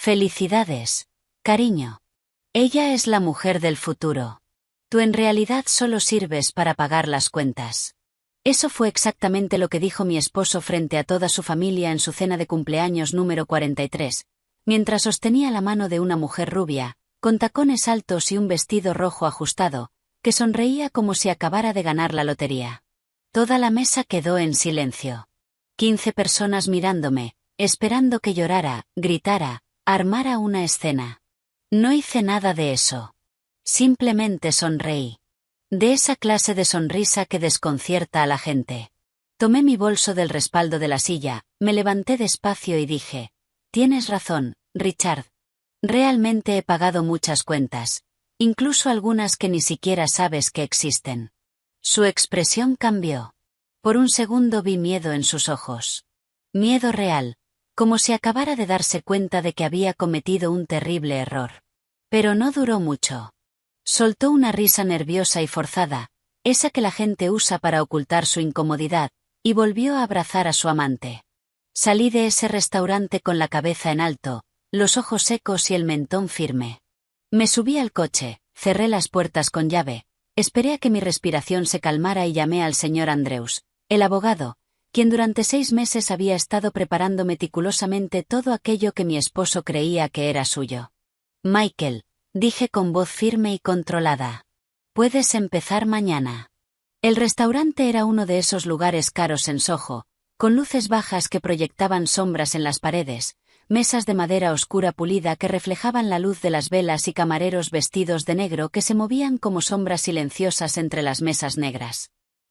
Felicidades, cariño. Ella es la mujer del futuro. Tú en realidad solo sirves para pagar las cuentas. Eso fue exactamente lo que dijo mi esposo frente a toda su familia en su cena de cumpleaños número 43, mientras sostenía la mano de una mujer rubia, con tacones altos y un vestido rojo ajustado, que sonreía como si acabara de ganar la lotería. Toda la mesa quedó en silencio. 15 personas mirándome, esperando que llorara, gritara, armara una escena. No hice nada de eso. Simplemente sonreí. De esa clase de sonrisa que desconcierta a la gente. Tomé mi bolso del respaldo de la silla, me levanté despacio y dije: tienes razón, Richard. Realmente he pagado muchas cuentas, incluso algunas que ni siquiera sabes que existen. Su expresión cambió. Por un segundo vi miedo en sus ojos. Miedo real, como si acabara de darse cuenta de que había cometido un terrible error. Pero no duró mucho. Soltó una risa nerviosa y forzada, esa que la gente usa para ocultar su incomodidad, y volvió a abrazar a su amante. Salí de ese restaurante con la cabeza en alto, los ojos secos y el mentón firme. Me subí al coche, cerré las puertas con llave, esperé a que mi respiración se calmara y llamé al señor Andrews, el abogado, quien durante 6 meses había estado preparando meticulosamente todo aquello que mi esposo creía que era suyo. Michael, dije con voz firme y controlada. Puedes empezar mañana. El restaurante era uno de esos lugares caros en Soho, con luces bajas que proyectaban sombras en las paredes, mesas de madera oscura pulida que reflejaban la luz de las velas y camareros vestidos de negro que se movían como sombras silenciosas entre las mesas negras.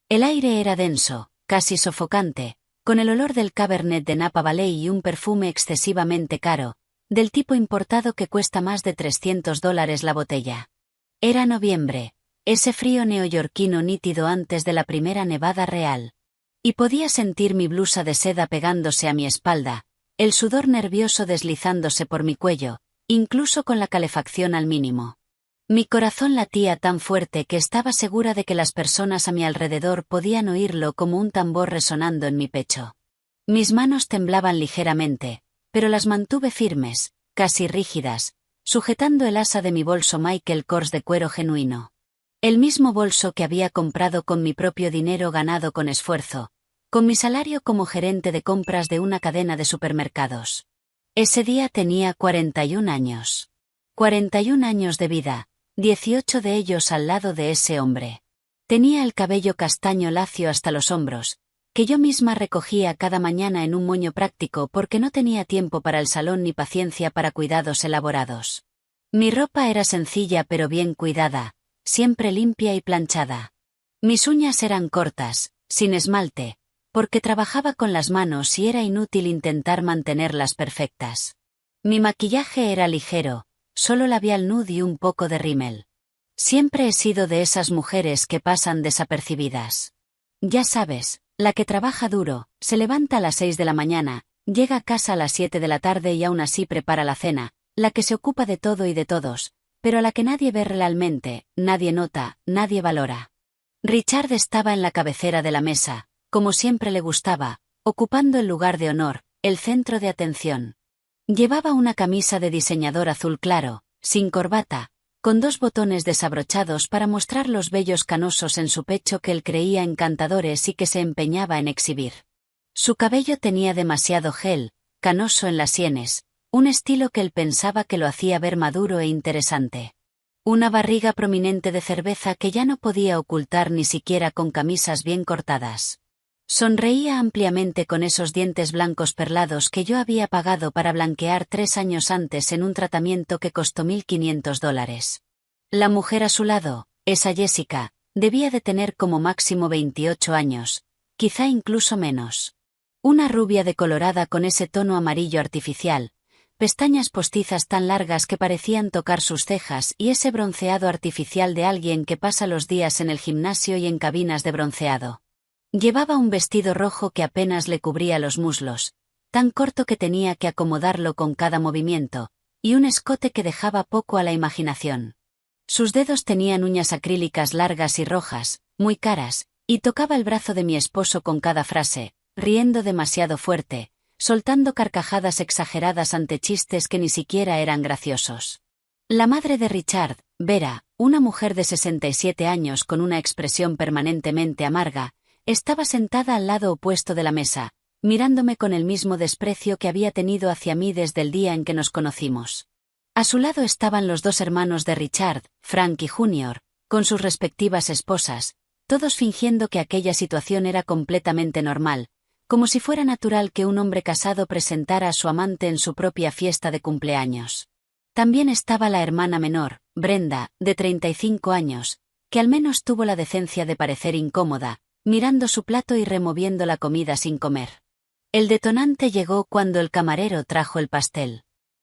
El aire era denso, casi sofocante, con el olor del Cabernet de Napa Valley y un perfume excesivamente caro, del tipo importado que cuesta más de $300 la botella. Era noviembre, ese frío neoyorquino nítido antes de la primera nevada real. Y podía sentir mi blusa de seda pegándose a mi espalda, el sudor nervioso deslizándose por mi cuello, incluso con la calefacción al mínimo. Mi corazón latía tan fuerte que estaba segura de que las personas a mi alrededor podían oírlo como un tambor resonando en mi pecho. Mis manos temblaban ligeramente, pero las mantuve firmes, casi rígidas, sujetando el asa de mi bolso Michael Kors de cuero genuino. El mismo bolso que había comprado con mi propio dinero ganado con esfuerzo, con mi salario como gerente de compras de una cadena de supermercados. Ese día tenía 41 años. 41 años de vida, 18 de ellos al lado de ese hombre. Tenía el cabello castaño lacio hasta los hombros, que yo misma recogía cada mañana en un moño práctico porque no tenía tiempo para el salón ni paciencia para cuidados elaborados. Mi ropa era sencilla pero bien cuidada, siempre limpia y planchada. Mis uñas eran cortas, sin esmalte, porque trabajaba con las manos y era inútil intentar mantenerlas perfectas. Mi maquillaje era ligero, solo labial nude y un poco de rímel. Siempre he sido de esas mujeres que pasan desapercibidas. Ya sabes, la que trabaja duro, se levanta a las 6 de la mañana, llega a casa a las 7 de la tarde y aún así prepara la cena, la que se ocupa de todo y de todos, pero a la que nadie ve realmente, nadie nota, nadie valora. Richard estaba en la cabecera de la mesa, como siempre le gustaba, ocupando el lugar de honor, el centro de atención. Llevaba una camisa de diseñador azul claro, sin corbata, con 2 botones desabrochados para mostrar los vellos canosos en su pecho que él creía encantadores y que se empeñaba en exhibir. Su cabello tenía demasiado gel, canoso en las sienes, un estilo que él pensaba que lo hacía ver maduro e interesante. Una barriga prominente de cerveza que ya no podía ocultar ni siquiera con camisas bien cortadas. Sonreía ampliamente con esos dientes blancos perlados que yo había pagado para blanquear 3 años antes en un tratamiento que costó $1.500. La mujer a su lado, esa Jessica, debía de tener como máximo 28 años, quizá incluso menos. Una rubia decolorada con ese tono amarillo artificial, pestañas postizas tan largas que parecían tocar sus cejas y ese bronceado artificial de alguien que pasa los días en el gimnasio y en cabinas de bronceado. Llevaba un vestido rojo que apenas le cubría los muslos, tan corto que tenía que acomodarlo con cada movimiento, y un escote que dejaba poco a la imaginación. Sus dedos tenían uñas acrílicas largas y rojas, muy caras, y tocaba el brazo de mi esposo con cada frase, riendo demasiado fuerte, soltando carcajadas exageradas ante chistes que ni siquiera eran graciosos. La madre de Richard, Vera, una mujer de 67 años con una expresión permanentemente amarga, estaba sentada al lado opuesto de la mesa, mirándome con el mismo desprecio que había tenido hacia mí desde el día en que nos conocimos. A su lado estaban los dos hermanos de Richard, Frank y Junior, con sus respectivas esposas, todos fingiendo que aquella situación era completamente normal, como si fuera natural que un hombre casado presentara a su amante en su propia fiesta de cumpleaños. También estaba la hermana menor, Brenda, de 35 años, que al menos tuvo la decencia de parecer incómoda, mirando su plato y removiendo la comida sin comer. El detonante llegó cuando el camarero trajo el pastel.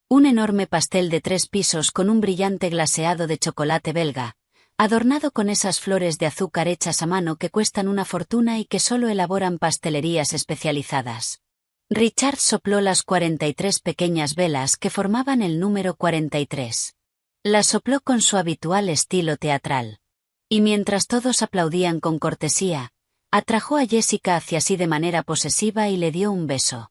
Un enorme pastel de 3 pisos con un brillante glaseado de chocolate belga, adornado con esas flores de azúcar hechas a mano que cuestan una fortuna y que solo elaboran pastelerías especializadas. Richard sopló las 43 pequeñas velas que formaban el número 43. Las sopló con su habitual estilo teatral. Y mientras todos aplaudían con cortesía, atrajo a Jessica hacia sí de manera posesiva y le dio un beso.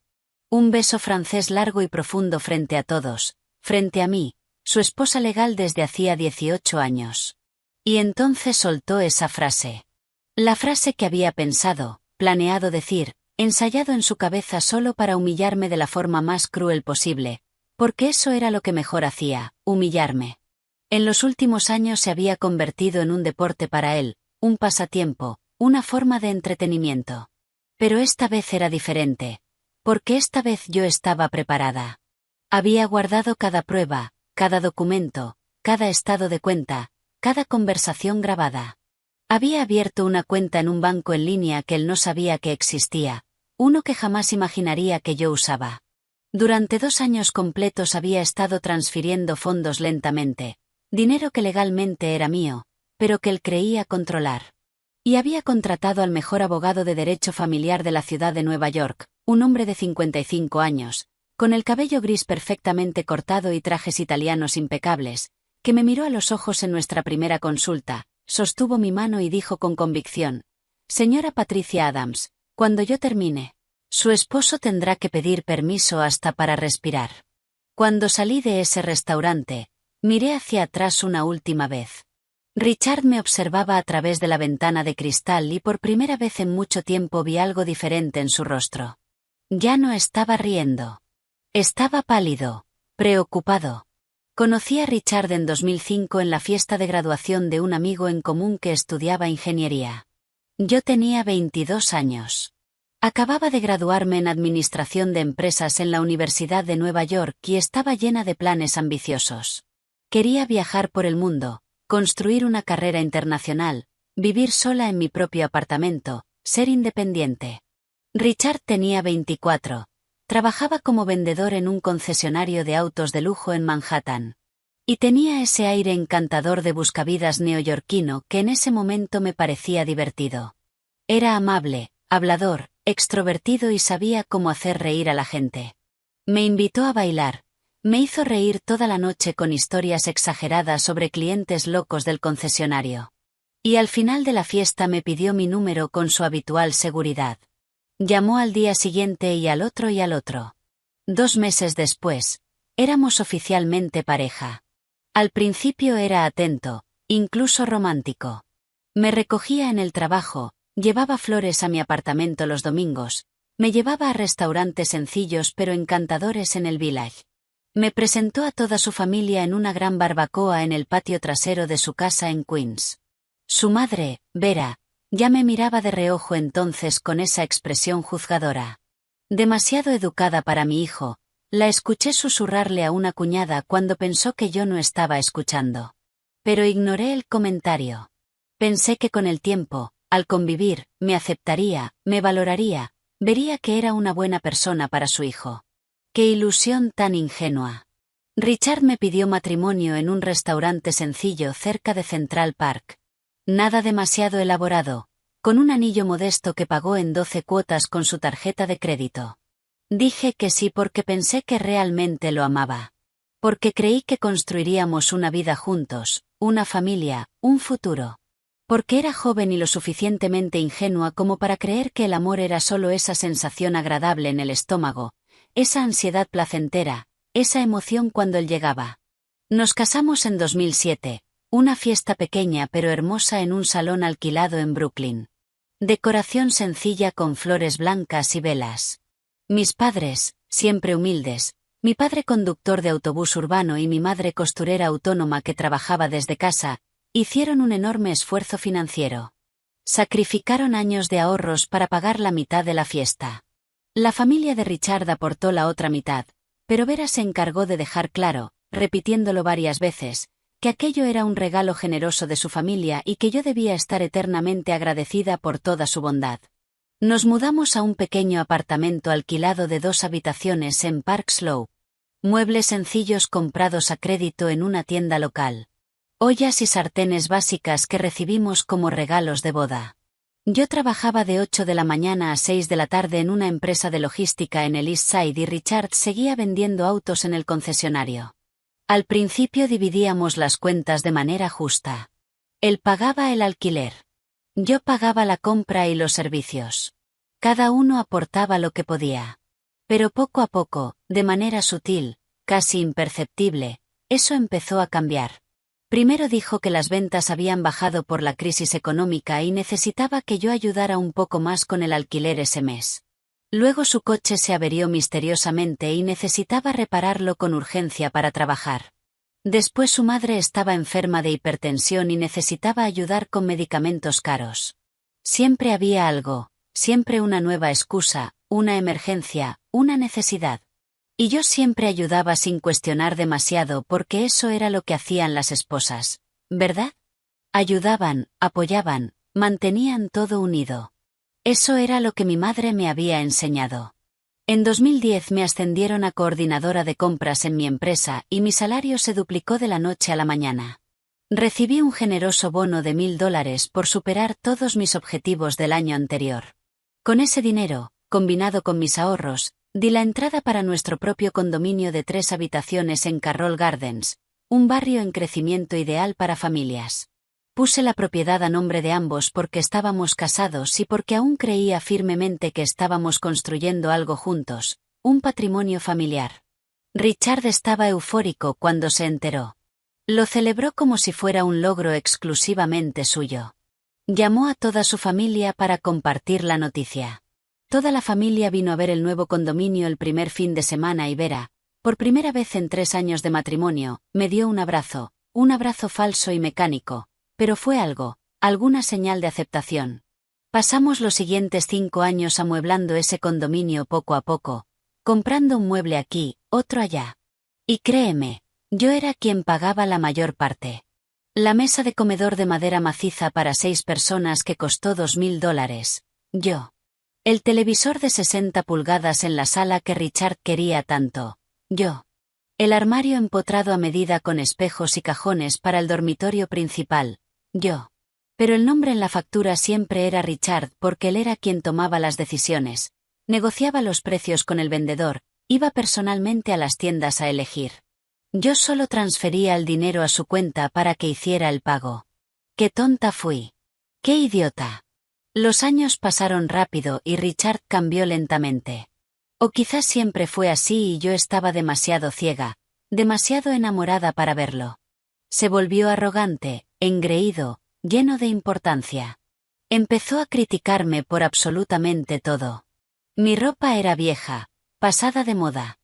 Un beso francés largo y profundo frente a todos, frente a mí, su esposa legal desde hacía 18 años. Y entonces soltó esa frase. La frase que había pensado, planeado decir, ensayado en su cabeza solo para humillarme de la forma más cruel posible, porque eso era lo que mejor hacía, humillarme. En los últimos años se había convertido en un deporte para él, un pasatiempo, una forma de entretenimiento. Pero esta vez era diferente, porque esta vez yo estaba preparada. Había guardado cada prueba, cada documento, cada estado de cuenta, cada conversación grabada. Había abierto una cuenta en un banco en línea que él no sabía que existía, uno que jamás imaginaría que yo usaba. Durante 2 años completos había estado transfiriendo fondos lentamente, dinero que legalmente era mío, pero que él creía controlar. Y había contratado al mejor abogado de derecho familiar de la ciudad de Nueva York, un hombre de 55 años, con el cabello gris perfectamente cortado y trajes italianos impecables, que me miró a los ojos en nuestra primera consulta, sostuvo mi mano y dijo con convicción: «Señora Patricia Adams, cuando yo termine, su esposo tendrá que pedir permiso hasta para respirar». Cuando salí de ese restaurante, miré hacia atrás una última vez. Richard me observaba a través de la ventana de cristal y por primera vez en mucho tiempo vi algo diferente en su rostro. Ya no estaba riendo. Estaba pálido, preocupado. Conocí a Richard en 2005 en la fiesta de graduación de un amigo en común que estudiaba ingeniería. Yo tenía 22 años. Acababa de graduarme en Administración de Empresas en la Universidad de Nueva York y estaba llena de planes ambiciosos. Quería viajar por el mundo, construir una carrera internacional, vivir sola en mi propio apartamento, ser independiente. Richard tenía 24. Trabajaba como vendedor en un concesionario de autos de lujo en Manhattan. Y tenía ese aire encantador de buscavidas neoyorquino que en ese momento me parecía divertido. Era amable, hablador, extrovertido y sabía cómo hacer reír a la gente. Me invitó a bailar. Me hizo reír toda la noche con historias exageradas sobre clientes locos del concesionario. Y al final de la fiesta me pidió mi número con su habitual seguridad. Llamó al día siguiente y al otro y al otro. 2 meses después, éramos oficialmente pareja. Al principio era atento, incluso romántico. Me recogía en el trabajo, llevaba flores a mi apartamento los domingos, me llevaba a restaurantes sencillos pero encantadores en el Village. Me presentó a toda su familia en una gran barbacoa en el patio trasero de su casa en Queens. Su madre, Vera, ya me miraba de reojo entonces con esa expresión juzgadora. Demasiado educada para mi hijo, la escuché susurrarle a una cuñada cuando pensó que yo no estaba escuchando. Pero ignoré el comentario. Pensé que con el tiempo, al convivir, me aceptaría, me valoraría, vería que era una buena persona para su hijo. ¡Qué ilusión tan ingenua! Richard me pidió matrimonio en un restaurante sencillo cerca de Central Park. Nada demasiado elaborado, con un anillo modesto que pagó en 12 cuotas con su tarjeta de crédito. Dije que sí porque pensé que realmente lo amaba. Porque creí que construiríamos una vida juntos, una familia, un futuro. Porque era joven y lo suficientemente ingenua como para creer que el amor era solo esa sensación agradable en el estómago, esa ansiedad placentera, esa emoción cuando él llegaba. Nos casamos en 2007, una fiesta pequeña pero hermosa en un salón alquilado en Brooklyn. Decoración sencilla con flores blancas y velas. Mis padres, siempre humildes, mi padre conductor de autobús urbano y mi madre costurera autónoma que trabajaba desde casa, hicieron un enorme esfuerzo financiero. Sacrificaron años de ahorros para pagar la mitad de la fiesta. La familia de Richard aportó la otra mitad, pero Vera se encargó de dejar claro, repitiéndolo varias veces, que aquello era un regalo generoso de su familia y que yo debía estar eternamente agradecida por toda su bondad. Nos mudamos a un pequeño apartamento alquilado de 2 habitaciones en Park Slope. Muebles sencillos comprados a crédito en una tienda local. Ollas y sartenes básicas que recibimos como regalos de boda. Yo trabajaba de 8 de la mañana a 6 de la tarde en una empresa de logística en el East Side y Richard seguía vendiendo autos en el concesionario. Al principio dividíamos las cuentas de manera justa. Él pagaba el alquiler. Yo pagaba la compra y los servicios. Cada uno aportaba lo que podía. Pero poco a poco, de manera sutil, casi imperceptible, eso empezó a cambiar. Primero dijo que las ventas habían bajado por la crisis económica y necesitaba que yo ayudara un poco más con el alquiler ese mes. Luego su coche se averió misteriosamente y necesitaba repararlo con urgencia para trabajar. Después su madre estaba enferma de hipertensión y necesitaba ayudar con medicamentos caros. Siempre había algo, siempre una nueva excusa, una emergencia, una necesidad. Y yo siempre ayudaba sin cuestionar demasiado porque eso era lo que hacían las esposas, ¿verdad? Ayudaban, apoyaban, mantenían todo unido. Eso era lo que mi madre me había enseñado. En 2010 me ascendieron a coordinadora de compras en mi empresa y mi salario se duplicó de la noche a la mañana. Recibí un generoso bono de $1000 por superar todos mis objetivos del año anterior. Con ese dinero, combinado con mis ahorros, di la entrada para nuestro propio condominio de 3 habitaciones en Carroll Gardens, un barrio en crecimiento ideal para familias. Puse la propiedad a nombre de ambos porque estábamos casados y porque aún creía firmemente que estábamos construyendo algo juntos, un patrimonio familiar. Richard estaba eufórico cuando se enteró. Lo celebró como si fuera un logro exclusivamente suyo. Llamó a toda su familia para compartir la noticia. Toda la familia vino a ver el nuevo condominio el primer fin de semana y Vera, por primera vez en 3 años de matrimonio, me dio un abrazo falso y mecánico. Pero fue algo, alguna señal de aceptación. Pasamos los siguientes 5 años amueblando ese condominio poco a poco, comprando un mueble aquí, otro allá. Y créeme, yo era quien pagaba la mayor parte. La mesa de comedor de madera maciza para 6 personas que costó $2000, yo. El televisor de 60 pulgadas en la sala que Richard quería tanto, yo. El armario empotrado a medida con espejos y cajones para el dormitorio principal, yo. Pero el nombre en la factura siempre era Richard porque él era quien tomaba las decisiones, negociaba los precios con el vendedor, iba personalmente a las tiendas a elegir. Yo solo transfería el dinero a su cuenta para que hiciera el pago. ¡Qué tonta fui! ¡Qué idiota! Los años pasaron rápido y Richard cambió lentamente. O quizás siempre fue así y yo estaba demasiado ciega, demasiado enamorada para verlo. Se volvió arrogante, engreído, lleno de importancia. Empezó a criticarme por absolutamente todo. Mi ropa era vieja, pasada de moda.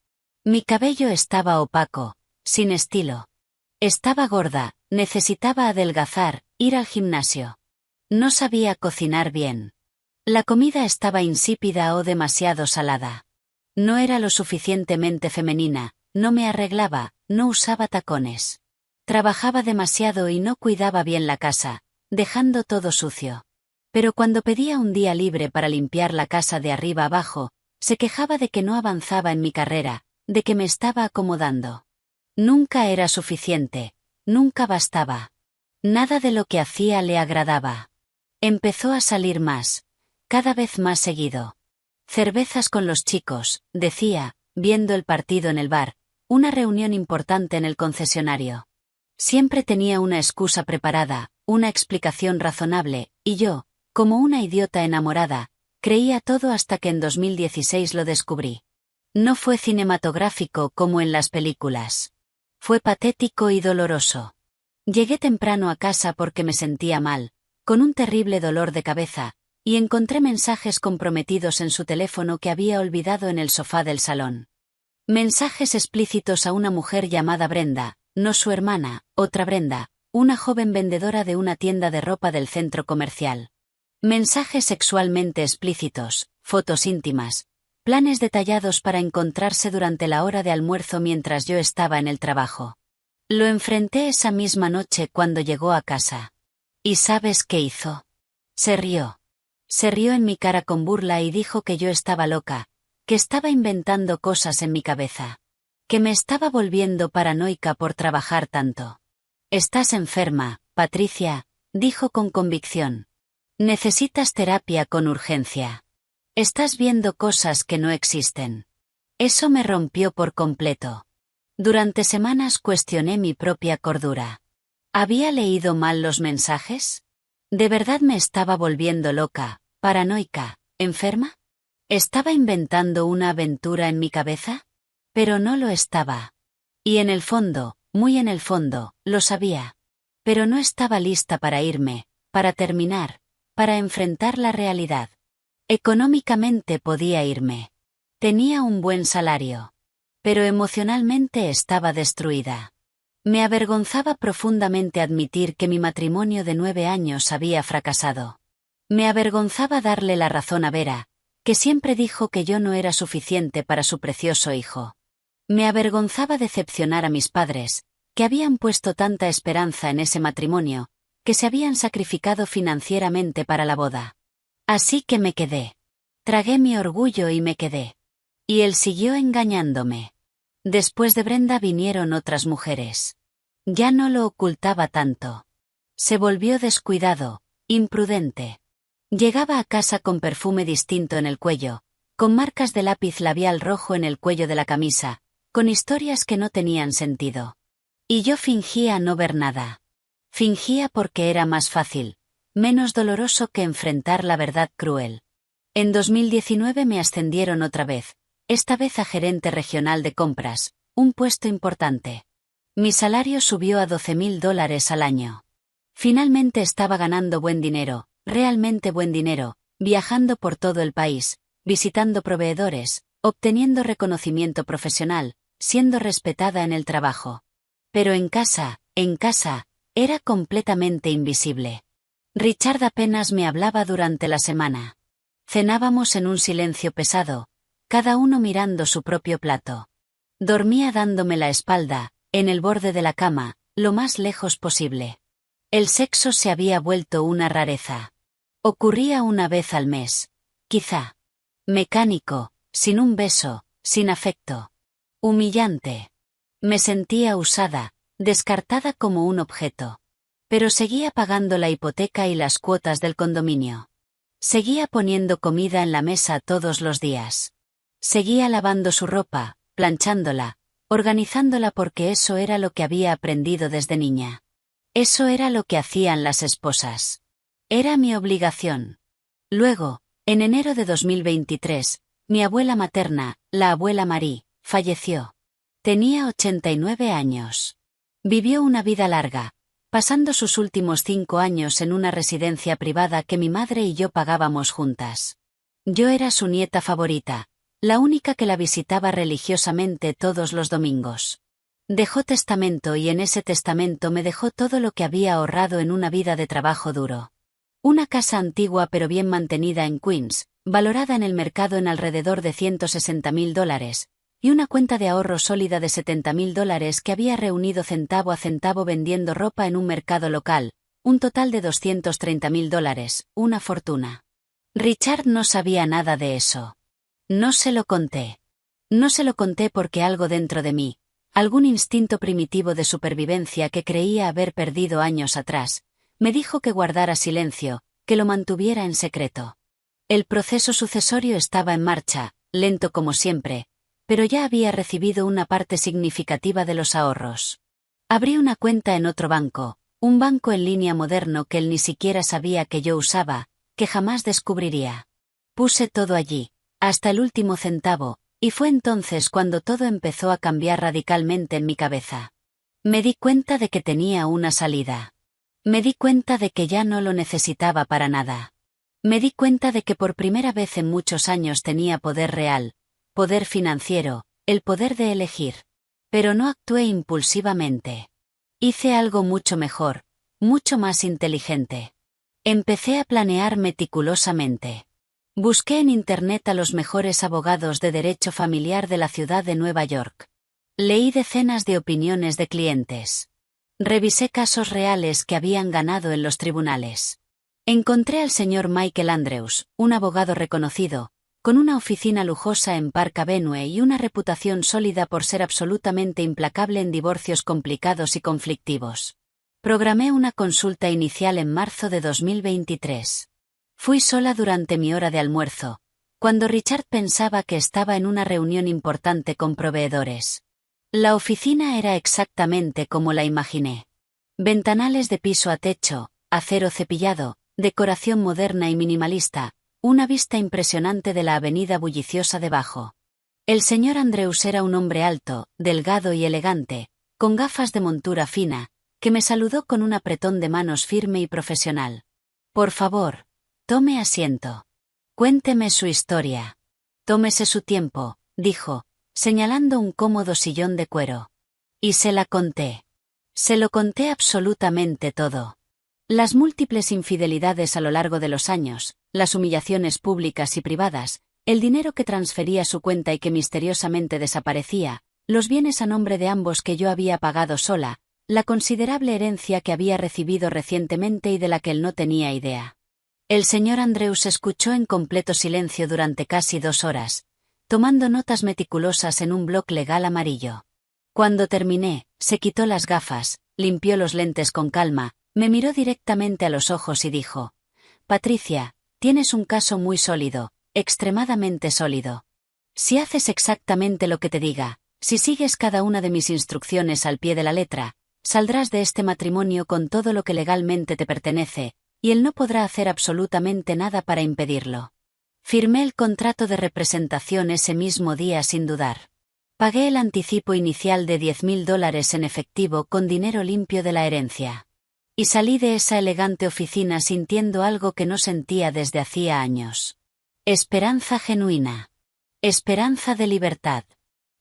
Mi cabello estaba opaco, sin estilo. Estaba gorda, necesitaba adelgazar, ir al gimnasio. No sabía cocinar bien. La comida estaba insípida o demasiado salada. No era lo suficientemente femenina, no me arreglaba, no usaba tacones. Trabajaba demasiado y no cuidaba bien la casa, dejando todo sucio. Pero cuando pedía un día libre para limpiar la casa de arriba abajo, se quejaba de que no avanzaba en mi carrera, de que me estaba acomodando. Nunca era suficiente, nunca bastaba. Nada de lo que hacía le agradaba. Empezó a salir más, cada vez más seguido. Cervezas con los chicos, decía, viendo el partido en el bar, una reunión importante en el concesionario. Siempre tenía una excusa preparada, una explicación razonable, y yo, como una idiota enamorada, creía todo hasta que en 2016 lo descubrí. No fue cinematográfico como en las películas. Fue patético y doloroso. Llegué temprano a casa porque me sentía mal, con un terrible dolor de cabeza, y encontré mensajes comprometidos en su teléfono que había olvidado en el sofá del salón. Mensajes explícitos a una mujer llamada Brenda, no su hermana, otra Brenda, una joven vendedora de una tienda de ropa del centro comercial. Mensajes sexualmente explícitos, fotos íntimas, planes detallados para encontrarse durante la hora de almuerzo mientras yo estaba en el trabajo. Lo enfrenté esa misma noche cuando llegó a casa. ¿Y sabes qué hizo? Se rió. Se rió en mi cara con burla y dijo que yo estaba loca, que estaba inventando cosas en mi cabeza, que me estaba volviendo paranoica por trabajar tanto. Estás enferma, Patricia, dijo con convicción. Necesitas terapia con urgencia. Estás viendo cosas que no existen. Eso me rompió por completo. Durante semanas cuestioné mi propia cordura. ¿Había leído mal los mensajes? ¿De verdad me estaba volviendo loca, paranoica, enferma? ¿Estaba inventando una aventura en mi cabeza? Pero no lo estaba. Y en el fondo, muy en el fondo, lo sabía. Pero no estaba lista para irme, para terminar, para enfrentar la realidad. Económicamente podía irme. Tenía un buen salario. Pero emocionalmente estaba destruida. Me avergonzaba profundamente admitir que mi matrimonio de 9 años había fracasado. Me avergonzaba darle la razón a Vera, que siempre dijo que yo no era suficiente para su precioso hijo. Me avergonzaba decepcionar a mis padres, que habían puesto tanta esperanza en ese matrimonio, que se habían sacrificado financieramente para la boda. Así que me quedé. Tragué mi orgullo y me quedé. Y él siguió engañándome. Después de Brenda vinieron otras mujeres. Ya no lo ocultaba tanto. Se volvió descuidado, imprudente. Llegaba a casa con perfume distinto en el cuello, con marcas de lápiz labial rojo en el cuello de la camisa, con historias que no tenían sentido. Y yo fingía no ver nada. Fingía porque era más fácil, menos doloroso que enfrentar la verdad cruel. En 2019 me ascendieron otra vez, esta vez a gerente regional de compras, un puesto importante. Mi salario subió a $12,000 al año. Finalmente estaba ganando buen dinero, realmente buen dinero, viajando por todo el país, visitando proveedores, obteniendo reconocimiento profesional, siendo respetada en el trabajo. Pero en casa, era completamente invisible. Richard apenas me hablaba durante la semana. Cenábamos en un silencio pesado, cada uno mirando su propio plato. Dormía dándome la espalda, en el borde de la cama, lo más lejos posible. El sexo se había vuelto una rareza. Ocurría una vez al mes, quizá. Mecánico, sin un beso, sin afecto. Humillante. Me sentía usada, descartada como un objeto. Pero seguía pagando la hipoteca y las cuotas del condominio. Seguía poniendo comida en la mesa todos los días. Seguía lavando su ropa, planchándola, organizándola porque eso era lo que había aprendido desde niña. Eso era lo que hacían las esposas. Era mi obligación. Luego, en enero de 2023, mi abuela materna, la abuela Marie, falleció. Tenía 89 años. Vivió una vida larga, pasando sus últimos 5 años en una residencia privada que mi madre y yo pagábamos juntas. Yo era su nieta favorita, la única que la visitaba religiosamente todos los domingos. Dejó testamento y en ese testamento me dejó todo lo que había ahorrado en una vida de trabajo duro. Una casa antigua pero bien mantenida en Queens, valorada en el mercado en alrededor de $160,000, y una cuenta de ahorro sólida de $70,000 que había reunido centavo a centavo vendiendo ropa en un mercado local, un total de $230,000, una fortuna. Richard no sabía nada de eso. No se lo conté. No se lo conté porque algo dentro de mí, algún instinto primitivo de supervivencia que creía haber perdido años atrás, me dijo que guardara silencio, que lo mantuviera en secreto. El proceso sucesorio estaba en marcha, lento como siempre, pero ya había recibido una parte significativa de los ahorros. Abrí una cuenta en otro banco, un banco en línea moderno que él ni siquiera sabía que yo usaba, que jamás descubriría. Puse todo allí, hasta el último centavo, Y fue entonces cuando todo empezó a cambiar radicalmente en mi cabeza. Me di cuenta de que tenía una salida. Me di cuenta de que ya no lo necesitaba para nada. Me di cuenta de que por primera vez en muchos años tenía poder real, poder financiero, el poder de elegir. Pero no actué impulsivamente. Hice algo mucho mejor, mucho más inteligente. Empecé a planear meticulosamente. Busqué en Internet a los mejores abogados de derecho familiar de la ciudad de Nueva York. Leí decenas de opiniones de clientes. Revisé casos reales que habían ganado en los tribunales. Encontré al señor Michael Andrews, un abogado reconocido, con una oficina lujosa en Park Avenue y una reputación sólida por ser absolutamente implacable en divorcios complicados y conflictivos. Programé una consulta inicial en marzo de 2023. Fui sola durante mi hora de almuerzo, cuando Richard pensaba que estaba en una reunión importante con proveedores. La oficina era exactamente como la imaginé. Ventanales de piso a techo, acero cepillado, decoración moderna y minimalista, una vista impresionante de la avenida bulliciosa debajo. El señor Andrews era un hombre alto, delgado y elegante, con gafas de montura fina, que me saludó con un apretón de manos firme y profesional. Por favor, tome asiento. Cuénteme su historia. Tómese su tiempo, dijo, señalando un cómodo sillón de cuero. Y se la conté. Se lo conté absolutamente todo. Las múltiples infidelidades a lo largo de los años, las humillaciones públicas y privadas, el dinero que transfería a su cuenta y que misteriosamente desaparecía, los bienes a nombre de ambos que yo había pagado sola, la considerable herencia que había recibido recientemente y de la que él no tenía idea. El señor Andrews escuchó en completo silencio durante casi 2 horas, tomando notas meticulosas en un bloc legal amarillo. Cuando terminé, se quitó las gafas, limpió los lentes con calma, me miró directamente a los ojos y dijo: Patricia, tienes un caso muy sólido, extremadamente sólido. Si haces exactamente lo que te diga, si sigues cada una de mis instrucciones al pie de la letra, saldrás de este matrimonio con todo lo que legalmente te pertenece, y él no podrá hacer absolutamente nada para impedirlo. Firmé el contrato de representación ese mismo día sin dudar. Pagué el anticipo inicial de $10,000 en efectivo con dinero limpio de la herencia. Y salí de esa elegante oficina sintiendo algo que no sentía desde hacía años. Esperanza genuina. Esperanza de libertad.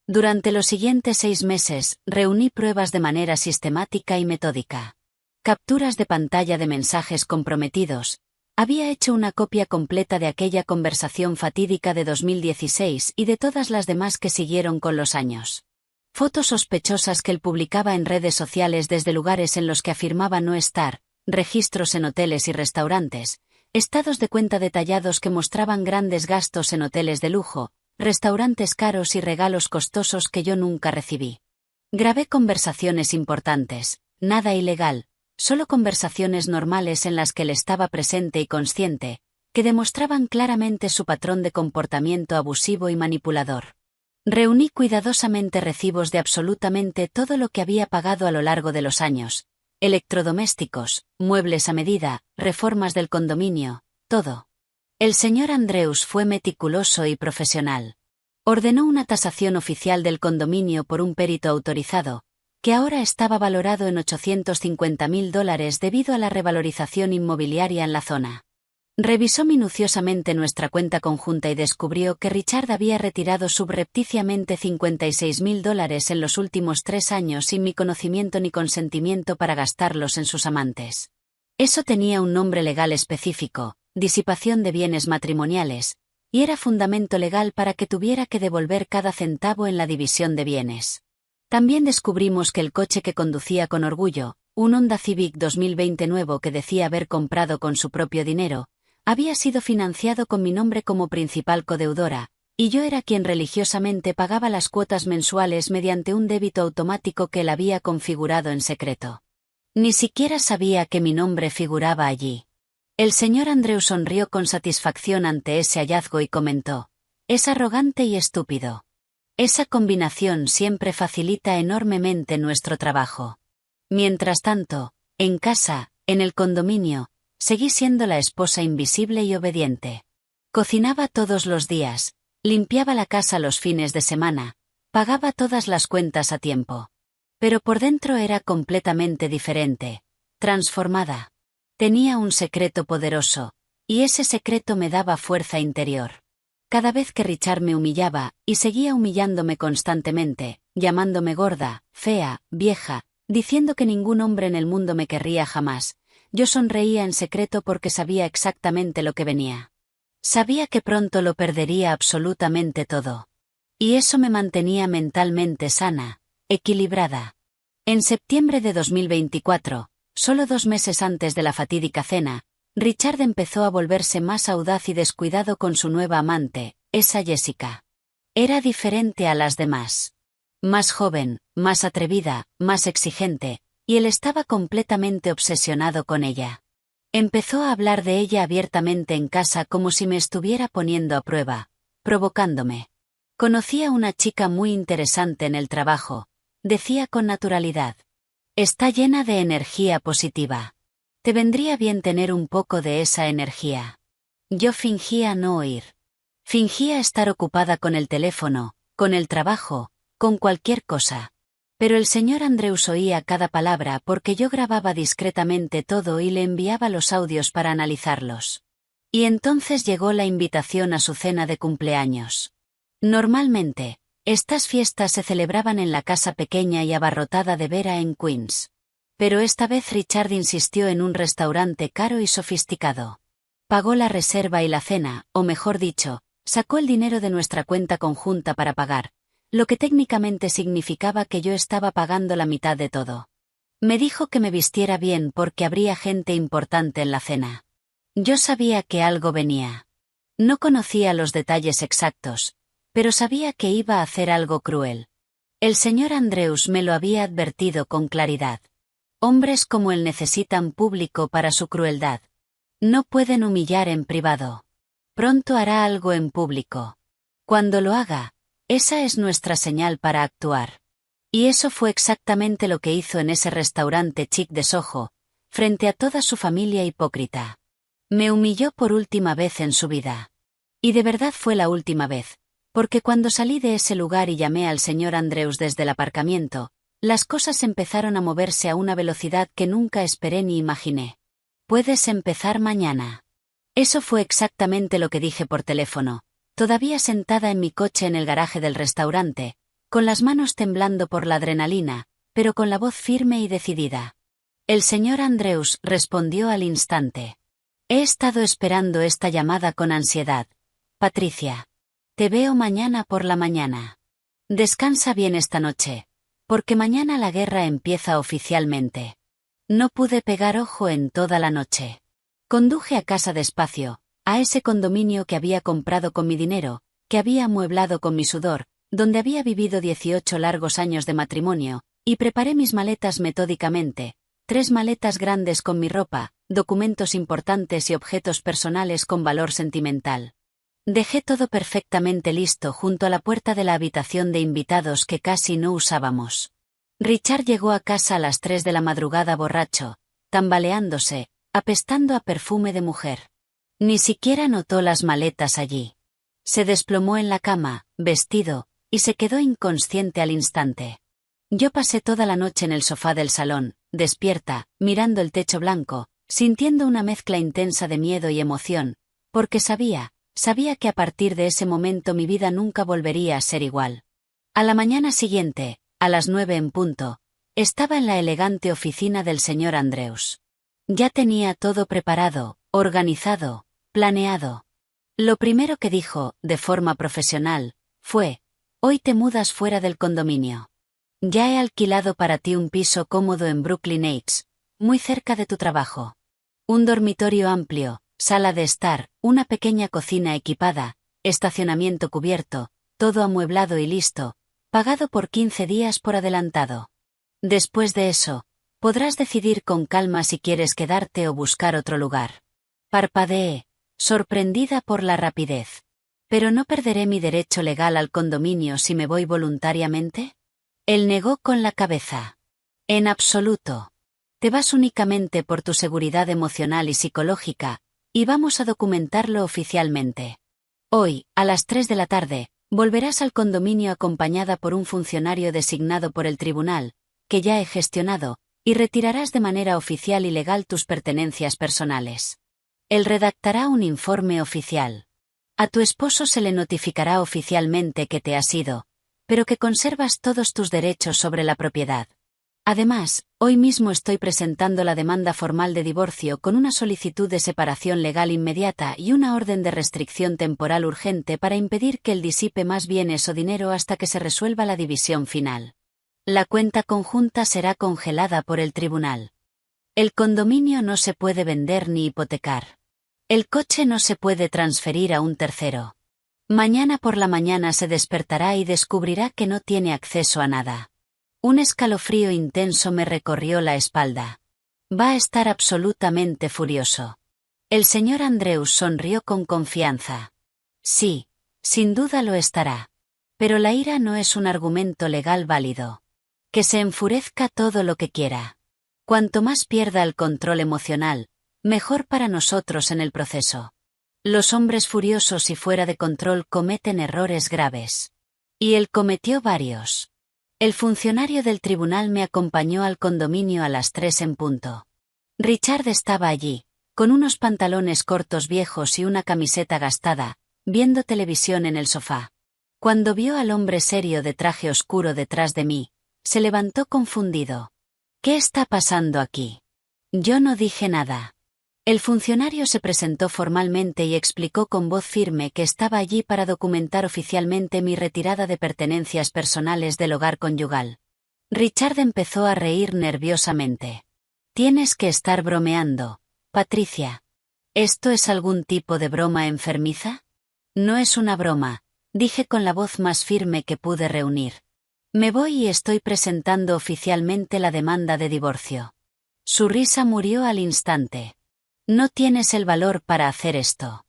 Durante los siguientes 6 meses, reuní pruebas de manera sistemática y metódica. Capturas de pantalla de mensajes comprometidos. Había hecho una copia completa de aquella conversación fatídica de 2016 y de todas las demás que siguieron con los años. Fotos sospechosas que él publicaba en redes sociales desde lugares en los que afirmaba no estar, registros en hoteles y restaurantes, estados de cuenta detallados que mostraban grandes gastos en hoteles de lujo, restaurantes caros y regalos costosos que yo nunca recibí. Grabé conversaciones importantes, nada ilegal, solo conversaciones normales en las que él estaba presente y consciente, que demostraban claramente su patrón de comportamiento abusivo y manipulador. Reuní cuidadosamente recibos de absolutamente todo lo que había pagado a lo largo de los años: electrodomésticos, muebles a medida, reformas del condominio, todo. El señor Andrews fue meticuloso y profesional. Ordenó una tasación oficial del condominio por un perito autorizado, que ahora estaba valorado en $850,000 debido a la revalorización inmobiliaria en la zona. Revisó minuciosamente nuestra cuenta conjunta y descubrió que Richard había retirado subrepticiamente $56,000 en los últimos 3 años sin mi conocimiento ni consentimiento para gastarlos en sus amantes. Eso tenía un nombre legal específico: disipación de bienes matrimoniales, y era fundamento legal para que tuviera que devolver cada centavo en la división de bienes. También descubrimos que el coche que conducía con orgullo, un Honda Civic 2020 nuevo que decía haber comprado con su propio dinero, había sido financiado con mi nombre como principal codeudora, y yo era quien religiosamente pagaba las cuotas mensuales mediante un débito automático que él había configurado en secreto. Ni siquiera sabía que mi nombre figuraba allí. El señor Andrews sonrió con satisfacción ante ese hallazgo y comentó: «Es arrogante y estúpido. Esa combinación siempre facilita enormemente nuestro trabajo». Mientras tanto, en casa, en el condominio, seguí siendo la esposa invisible y obediente. Cocinaba todos los días, Limpiaba la casa los fines de semana, pagaba todas las cuentas a tiempo. Pero por dentro era completamente diferente, transformada. Tenía un secreto poderoso, y ese secreto me daba fuerza interior. Cada vez que Richard me humillaba, y seguía humillándome constantemente, llamándome gorda, fea, vieja, diciendo que ningún hombre en el mundo me querría jamás, yo sonreía en secreto porque sabía exactamente lo que venía. Sabía que pronto lo perdería absolutamente todo. Y eso me mantenía mentalmente sana, equilibrada. En septiembre de 2024, solo 2 meses antes de la fatídica cena, Richard empezó a volverse más audaz y descuidado con su nueva amante, esa Jessica. Era diferente a las demás. Más joven, más atrevida, más exigente, y él estaba completamente obsesionado con ella. Empezó a hablar de ella abiertamente en casa como si me estuviera poniendo a prueba, provocándome. Conocí a una chica muy interesante en el trabajo, decía con naturalidad. Está llena de energía positiva. Te vendría bien tener un poco de esa energía. Yo fingía no oír. Fingía estar ocupada con el teléfono, con el trabajo, con cualquier cosa. Pero el señor Andrews oía cada palabra porque yo grababa discretamente todo y le enviaba los audios para analizarlos. Y entonces llegó la invitación a su cena de cumpleaños. Normalmente, estas fiestas se celebraban en la casa pequeña y abarrotada de Vera en Queens. Pero esta vez Richard insistió en un restaurante caro y sofisticado. Pagó la reserva y la cena, o mejor dicho, sacó el dinero de nuestra cuenta conjunta para pagar, lo que técnicamente significaba que yo estaba pagando la mitad de todo. Me dijo que me vistiera bien porque habría gente importante en la cena. Yo sabía que algo venía. No conocía los detalles exactos, pero sabía que iba a hacer algo cruel. El señor Andrews me lo había advertido con claridad. Hombres como él necesitan público para su crueldad. No pueden humillar en privado. Pronto hará algo en público. Cuando lo haga, esa es nuestra señal para actuar. Y eso fue exactamente lo que hizo en ese restaurante chic de Soho, frente a toda su familia hipócrita. Me humilló por última vez en su vida. Y de verdad fue la última vez, porque cuando salí de ese lugar y llamé al señor Andrews desde el aparcamiento, las cosas empezaron a moverse a una velocidad que nunca esperé ni imaginé. Puedes empezar mañana. Eso fue exactamente lo que dije por teléfono, todavía sentada en mi coche en el garaje del restaurante, con las manos temblando por la adrenalina, pero con la voz firme y decidida. El señor Andrews respondió al instante. He estado esperando esta llamada con ansiedad. Patricia. Te veo mañana por la mañana. Descansa bien esta noche, porque mañana la guerra empieza oficialmente. No pude pegar ojo en toda la noche. Conduje a casa despacio, a ese condominio que había comprado con mi dinero, que había amueblado con mi sudor, donde había vivido 18 largos años de matrimonio, y preparé mis maletas metódicamente, 3 maletas grandes con mi ropa, documentos importantes y objetos personales con valor sentimental. Dejé todo perfectamente listo junto a la puerta de la habitación de invitados que casi no usábamos. Richard llegó a casa a las 3 de la madrugada borracho, tambaleándose, apestando a perfume de mujer. Ni siquiera notó las maletas allí. Se desplomó en la cama, vestido, y se quedó inconsciente al instante. Yo pasé toda la noche en el sofá del salón, despierta, mirando el techo blanco, sintiendo una mezcla intensa de miedo y emoción, porque sabía que a partir de ese momento mi vida nunca volvería a ser igual. A la mañana siguiente, a las 9 en punto, estaba en la elegante oficina del señor Andrews. Ya tenía todo preparado, organizado, planeado. Lo primero que dijo, de forma profesional, fue: hoy te mudas fuera del condominio. Ya he alquilado para ti un piso cómodo en Brooklyn Heights, muy cerca de tu trabajo. Un dormitorio amplio, sala de estar, una pequeña cocina equipada, estacionamiento cubierto, todo amueblado y listo, pagado por 15 días por adelantado. Después de eso, podrás decidir con calma si quieres quedarte o buscar otro lugar. Parpadeé, sorprendida por la rapidez. ¿Pero no perderé mi derecho legal al condominio si me voy voluntariamente? Él negó con la cabeza. En absoluto. Te vas únicamente por tu seguridad emocional y psicológica, y vamos a documentarlo oficialmente. Hoy, a las 3 de la tarde, volverás al condominio acompañada por un funcionario designado por el tribunal, que ya he gestionado, y retirarás de manera oficial y legal tus pertenencias personales. Él redactará un informe oficial. A tu esposo se le notificará oficialmente que te has ido, pero que conservas todos tus derechos sobre la propiedad. Además, hoy mismo estoy presentando la demanda formal de divorcio con una solicitud de separación legal inmediata y una orden de restricción temporal urgente para impedir que él disipe más bienes o dinero hasta que se resuelva la división final. La cuenta conjunta será congelada por el tribunal. El condominio no se puede vender ni hipotecar. El coche no se puede transferir a un tercero. Mañana por la mañana se despertará y descubrirá que no tiene acceso a nada. Un escalofrío intenso me recorrió la espalda. Va a estar absolutamente furioso. El señor Andrews sonrió con confianza. Sí, sin duda lo estará. Pero la ira no es un argumento legal válido. Que se enfurezca todo lo que quiera. Cuanto más pierda el control emocional, mejor para nosotros en el proceso. Los hombres furiosos y fuera de control cometen errores graves. Y él cometió varios. El funcionario del tribunal me acompañó al condominio a las 3 en punto. Richard estaba allí, con unos pantalones cortos viejos y una camiseta gastada, viendo televisión en el sofá. Cuando vio al hombre serio de traje oscuro detrás de mí, se levantó confundido. ¿Qué está pasando aquí? Yo no dije nada. El funcionario se presentó formalmente y explicó con voz firme que estaba allí para documentar oficialmente mi retirada de pertenencias personales del hogar conyugal. Richard empezó a reír nerviosamente. Tienes que estar bromeando, Patricia. ¿Esto es algún tipo de broma enfermiza? No es una broma, dije con la voz más firme que pude reunir. Me voy y estoy presentando oficialmente la demanda de divorcio. Su risa murió al instante. No tienes el valor para hacer esto.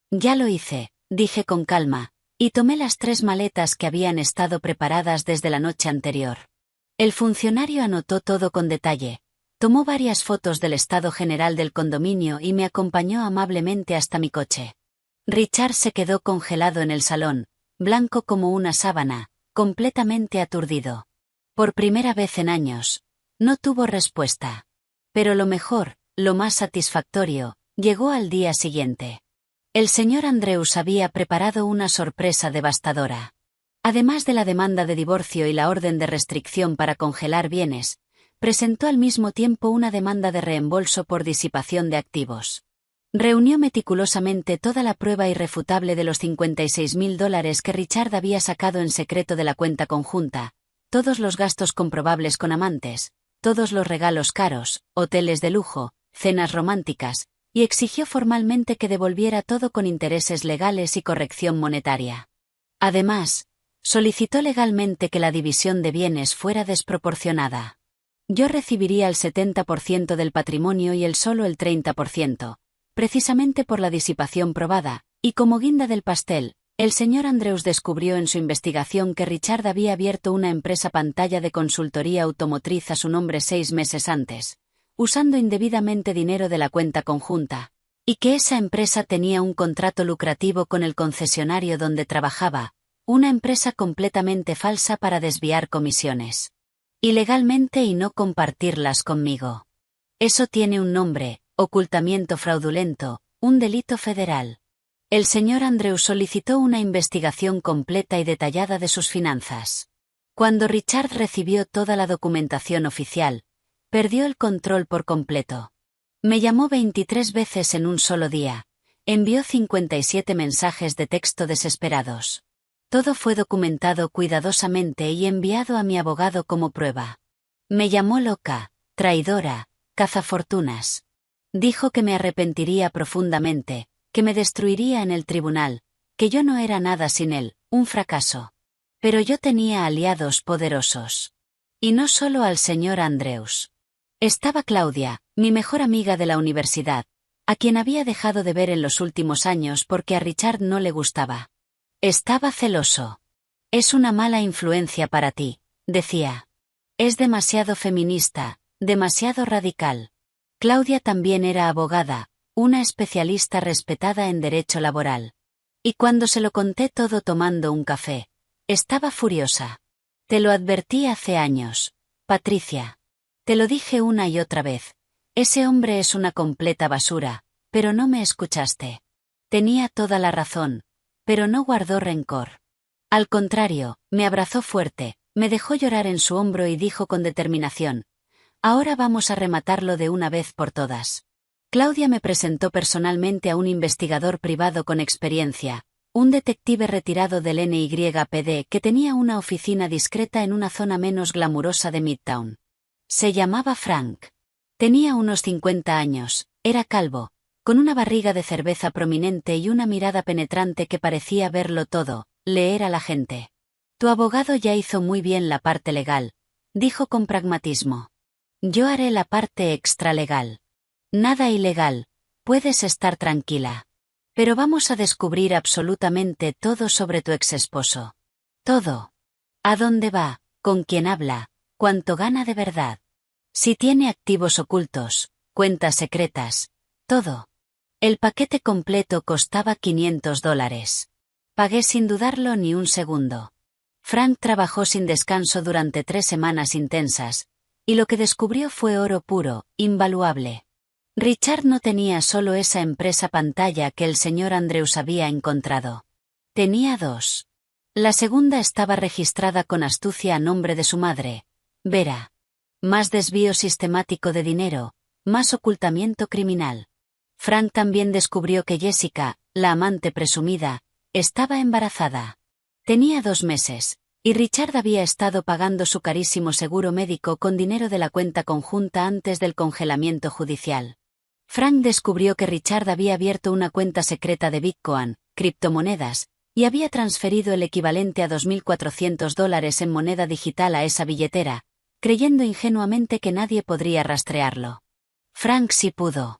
Ya lo hice, dije con calma, y tomé las 3 maletas que habían estado preparadas desde la noche anterior. El funcionario anotó todo con detalle, tomó varias fotos del estado general del condominio y me acompañó amablemente hasta mi coche. Richard se quedó congelado en el salón, blanco como una sábana, completamente aturdido. Por primera vez en años, no tuvo respuesta. Pero lo mejor, lo más satisfactorio, llegó al día siguiente. El señor Andrews había preparado una sorpresa devastadora. Además de la demanda de divorcio y la orden de restricción para congelar bienes, presentó al mismo tiempo una demanda de reembolso por disipación de activos. Reunió meticulosamente toda la prueba irrefutable de los $56.000 que Richard había sacado en secreto de la cuenta conjunta, todos los gastos comprobables con amantes, todos los regalos caros, hoteles de lujo, cenas románticas, y exigió formalmente que devolviera todo con intereses legales y corrección monetaria. Además, solicitó legalmente que la división de bienes fuera desproporcionada. Yo recibiría el 70% del patrimonio y él solo el 30%, precisamente por la disipación probada, y como guinda del pastel, el señor Andrews descubrió en su investigación que Richard había abierto una empresa pantalla de consultoría automotriz a su nombre 6 meses antes, usando indebidamente dinero de la cuenta conjunta, y que esa empresa tenía un contrato lucrativo con el concesionario donde trabajaba, una empresa completamente falsa para desviar comisiones. Ilegalmente y no compartirlas conmigo. Eso tiene un nombre, ocultamiento fraudulento, un delito federal. El señor Andrews solicitó una investigación completa y detallada de sus finanzas. Cuando Richard recibió toda la documentación oficial, perdió el control por completo. Me llamó 23 veces en un solo día, envió 57 mensajes de texto desesperados. Todo fue documentado cuidadosamente y enviado a mi abogado como prueba. Me llamó loca, traidora, cazafortunas. Dijo que me arrepentiría profundamente, que me destruiría en el tribunal, que yo no era nada sin él, un fracaso. Pero yo tenía aliados poderosos. Y no solo al señor Andrews. Estaba Claudia, mi mejor amiga de la universidad, a quien había dejado de ver en los últimos años porque a Richard no le gustaba. Estaba celoso. Es una mala influencia para ti, decía. Es demasiado feminista, demasiado radical. Claudia también era abogada, una especialista respetada en derecho laboral. Y cuando se lo conté todo tomando un café, estaba furiosa. Te lo advertí hace años, Patricia. Te lo dije una y otra vez. Ese hombre es una completa basura, pero no me escuchaste. Tenía toda la razón, pero no guardó rencor. Al contrario, me abrazó fuerte, me dejó llorar en su hombro y dijo con determinación: ahora vamos a rematarlo de una vez por todas. Claudia me presentó personalmente a un investigador privado con experiencia, un detective retirado del NYPD que tenía una oficina discreta en una zona menos glamurosa de Midtown. Se llamaba Frank. Tenía unos 50 años, era calvo, con una barriga de cerveza prominente y una mirada penetrante que parecía verlo todo, leer a la gente. Tu abogado ya hizo muy bien la parte legal, dijo con pragmatismo. Yo haré la parte extralegal. Nada ilegal, puedes estar tranquila. Pero vamos a descubrir absolutamente todo sobre tu exesposo. Todo. ¿A dónde va? ¿Con quién habla? ¿Cuánto gana de verdad? Si tiene activos ocultos, cuentas secretas, todo. El paquete completo costaba $500. Pagué sin dudarlo ni un segundo. Frank trabajó sin descanso durante 3 semanas intensas, y lo que descubrió fue oro puro, invaluable. Richard no tenía solo esa empresa pantalla que el señor Andrews había encontrado. Tenía 2. La segunda estaba registrada con astucia a nombre de su madre, Vera. Más desvío sistemático de dinero, más ocultamiento criminal. Frank también descubrió que Jessica, la amante presumida, estaba embarazada. Tenía 2 meses, y Richard había estado pagando su carísimo seguro médico con dinero de la cuenta conjunta antes del congelamiento judicial. Frank descubrió que Richard había abierto una cuenta secreta de Bitcoin, criptomonedas, y había transferido el equivalente a $2.400 en moneda digital a esa billetera, creyendo ingenuamente que nadie podría rastrearlo. Frank sí pudo.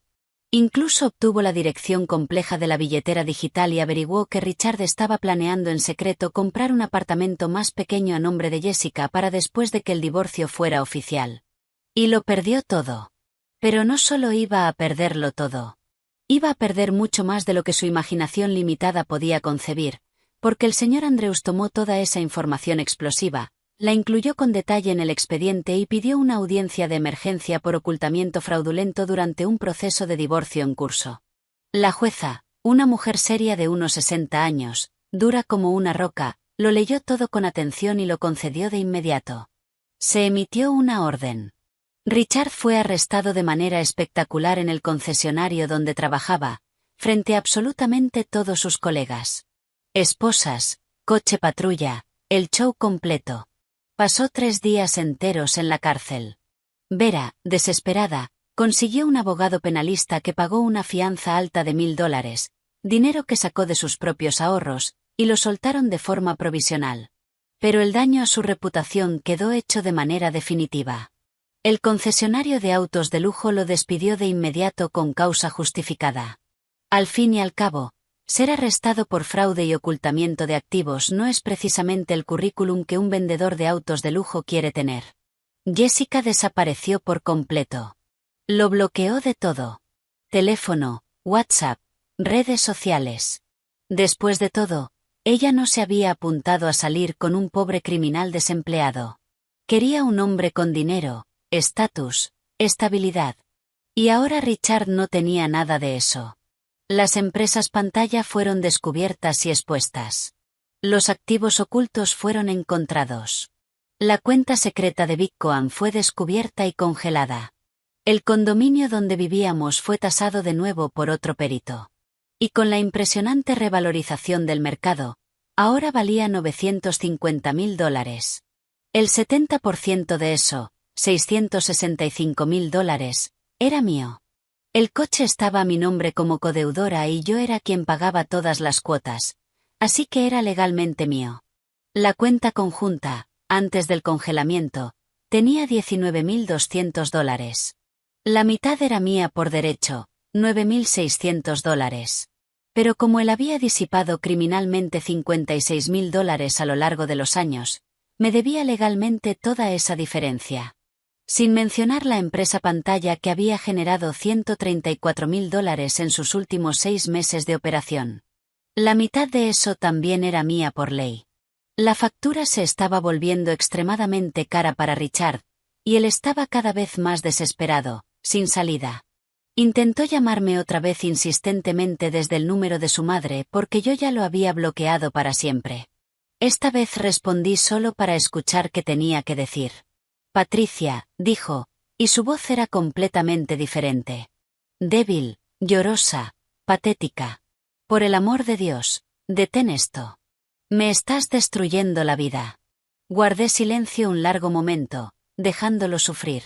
Incluso obtuvo la dirección compleja de la billetera digital y averiguó que Richard estaba planeando en secreto comprar un apartamento más pequeño a nombre de Jessica para después de que el divorcio fuera oficial. Y lo perdió todo. Pero no solo iba a perderlo todo. Iba a perder mucho más de lo que su imaginación limitada podía concebir, porque el señor Andrews tomó toda esa información explosiva, la incluyó con detalle en el expediente y pidió una audiencia de emergencia por ocultamiento fraudulento durante un proceso de divorcio en curso. La jueza, una mujer seria de unos 60 años, dura como una roca, lo leyó todo con atención y lo concedió de inmediato. Se emitió una orden. Richard fue arrestado de manera espectacular en el concesionario donde trabajaba, frente a absolutamente todos sus colegas. Esposas, coche patrulla, el show completo. Pasó 3 días enteros en la cárcel. Vera, desesperada, consiguió un abogado penalista que pagó una fianza alta de $1.000, dinero que sacó de sus propios ahorros, y lo soltaron de forma provisional. Pero el daño a su reputación quedó hecho de manera definitiva. El concesionario de autos de lujo lo despidió de inmediato con causa justificada. Al fin y al cabo, ser arrestado por fraude y ocultamiento de activos no es precisamente el currículum que un vendedor de autos de lujo quiere tener. Jessica desapareció por completo. Lo bloqueó de todo. Teléfono, WhatsApp, redes sociales. Después de todo, ella no se había apuntado a salir con un pobre criminal desempleado. Quería un hombre con dinero, estatus, estabilidad. Y ahora Richard no tenía nada de eso. Las empresas pantalla fueron descubiertas y expuestas. Los activos ocultos fueron encontrados. La cuenta secreta de Bitcoin fue descubierta y congelada. El condominio donde vivíamos fue tasado de nuevo por otro perito. Y con la impresionante revalorización del mercado, ahora valía $950.000. El 70% de eso, $665.000, era mío. El coche estaba a mi nombre como codeudora y yo era quien pagaba todas las cuotas, así que era legalmente mío. La cuenta conjunta, antes del congelamiento, tenía $19.200. La mitad era mía por derecho, $9.600. Pero como él había disipado criminalmente $56.000 a lo largo de los años, me debía legalmente toda esa diferencia. Sin mencionar la empresa pantalla que había generado $134.000 en sus últimos 6 meses de operación. La mitad de eso también era mía por ley. La factura se estaba volviendo extremadamente cara para Richard, y él estaba cada vez más desesperado, sin salida. Intentó llamarme otra vez insistentemente desde el número de su madre porque yo ya lo había bloqueado para siempre. Esta vez respondí solo para escuchar qué tenía que decir. Patricia, dijo, y su voz era completamente diferente. Débil, llorosa, patética. Por el amor de Dios, detén esto. Me estás destruyendo la vida. Guardé silencio un largo momento, dejándolo sufrir.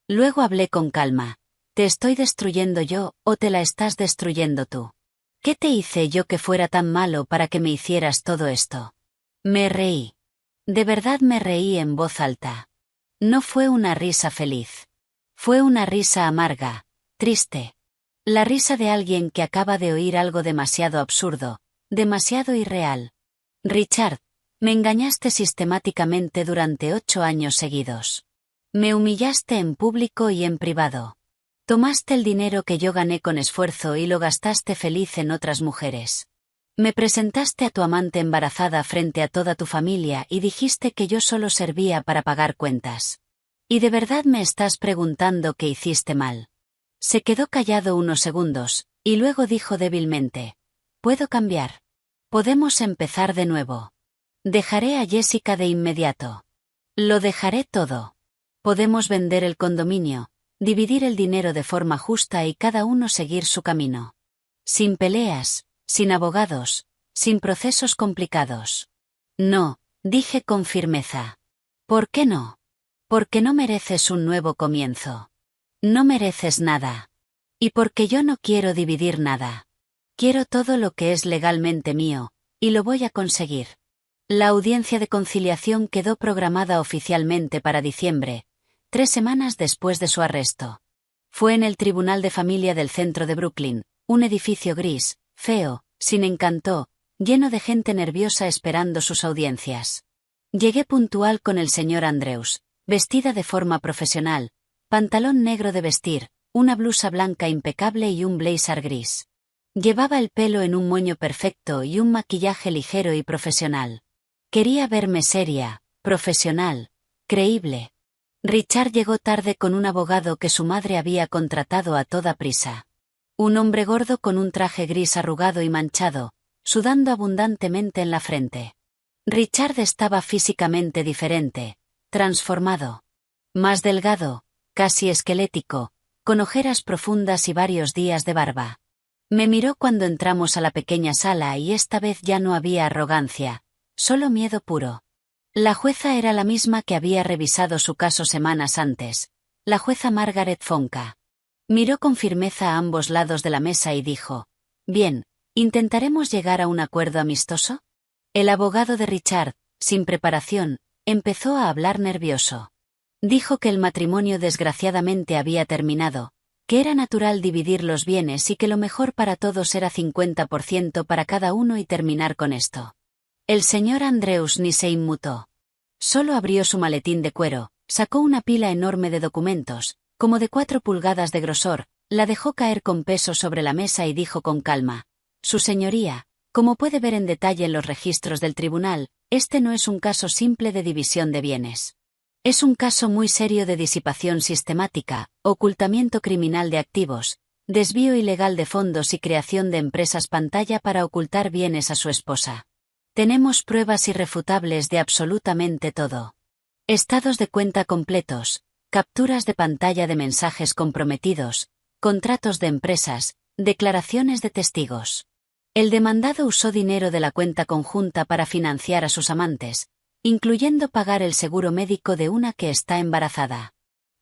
Luego hablé con calma. ¿Te estoy destruyendo yo o te la estás destruyendo tú? ¿Qué te hice yo que fuera tan malo para que me hicieras todo esto? Me reí. De verdad me reí en voz alta. No fue una risa feliz. Fue una risa amarga, triste. La risa de alguien que acaba de oír algo demasiado absurdo, demasiado irreal. Richard, me engañaste sistemáticamente durante 8 años seguidos. Me humillaste en público y en privado. Tomaste el dinero que yo gané con esfuerzo y lo gastaste feliz en otras mujeres. Me presentaste a tu amante embarazada frente a toda tu familia y dijiste que yo solo servía para pagar cuentas. ¿Y de verdad me estás preguntando qué hiciste mal? Se quedó callado unos segundos, y luego dijo débilmente: «Puedo cambiar. Podemos empezar de nuevo. Dejaré a Jessica de inmediato. Lo dejaré todo. Podemos vender el condominio, dividir el dinero de forma justa y cada uno seguir su camino. Sin peleas, sin abogados, sin procesos complicados». No, dije con firmeza. ¿Por qué no? Porque no mereces un nuevo comienzo. No mereces nada. Y porque yo no quiero dividir nada. Quiero todo lo que es legalmente mío, y lo voy a conseguir. La audiencia de conciliación quedó programada oficialmente para diciembre, 3 semanas después de su arresto. Fue en el Tribunal de Familia del centro de Brooklyn, un edificio gris, feo, sin encanto, lleno de gente nerviosa esperando sus audiencias. Llegué puntual con el señor Andrews, vestida de forma profesional, pantalón negro de vestir, una blusa blanca impecable y un blazer gris. Llevaba el pelo en un moño perfecto y un maquillaje ligero y profesional. Quería verme seria, profesional, creíble. Richard llegó tarde con un abogado que su madre había contratado a toda prisa. Un hombre gordo con un traje gris arrugado y manchado, sudando abundantemente en la frente. Richard estaba físicamente diferente, transformado. Más delgado, casi esquelético, con ojeras profundas y varios días de barba. Me miró cuando entramos a la pequeña sala y esta vez ya no había arrogancia, solo miedo puro. La jueza era la misma que había revisado su caso semanas antes, la jueza Margaret Fonka. Miró con firmeza a ambos lados de la mesa y dijo: «Bien, ¿intentaremos llegar a un acuerdo amistoso?». El abogado de Richard, sin preparación, empezó a hablar nervioso. Dijo que el matrimonio desgraciadamente había terminado, que era natural dividir los bienes y que lo mejor para todos era 50% para cada uno y terminar con esto. El señor Andrews ni se inmutó. Solo abrió su maletín de cuero, sacó una pila enorme de documentos, como de 4 pulgadas de grosor, la dejó caer con peso sobre la mesa y dijo con calma: «Su señoría, como puede ver en detalle en los registros del tribunal, este no es un caso simple de división de bienes. Es un caso muy serio de disipación sistemática, ocultamiento criminal de activos, desvío ilegal de fondos y creación de empresas pantalla para ocultar bienes a su esposa. Tenemos pruebas irrefutables de absolutamente todo. Estados de cuenta completos, capturas de pantalla de mensajes comprometidos, contratos de empresas, declaraciones de testigos. El demandado usó dinero de la cuenta conjunta para financiar a sus amantes, incluyendo pagar el seguro médico de una que está embarazada.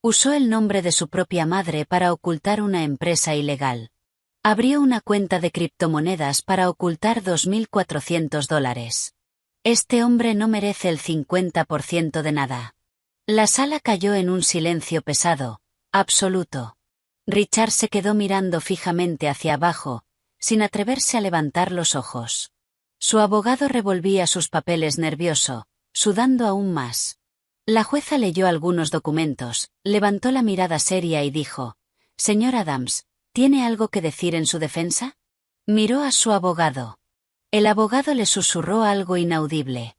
Usó el nombre de su propia madre para ocultar una empresa ilegal. Abrió una cuenta de criptomonedas para ocultar $2.400. Este hombre no merece el 50% de nada». La sala cayó en un silencio pesado, absoluto. Richard se quedó mirando fijamente hacia abajo, sin atreverse a levantar los ojos. Su abogado revolvía sus papeles nervioso, sudando aún más. La jueza leyó algunos documentos, levantó la mirada seria y dijo: «Señor Adams, ¿tiene algo que decir en su defensa?». Miró a su abogado. El abogado le susurró algo inaudible.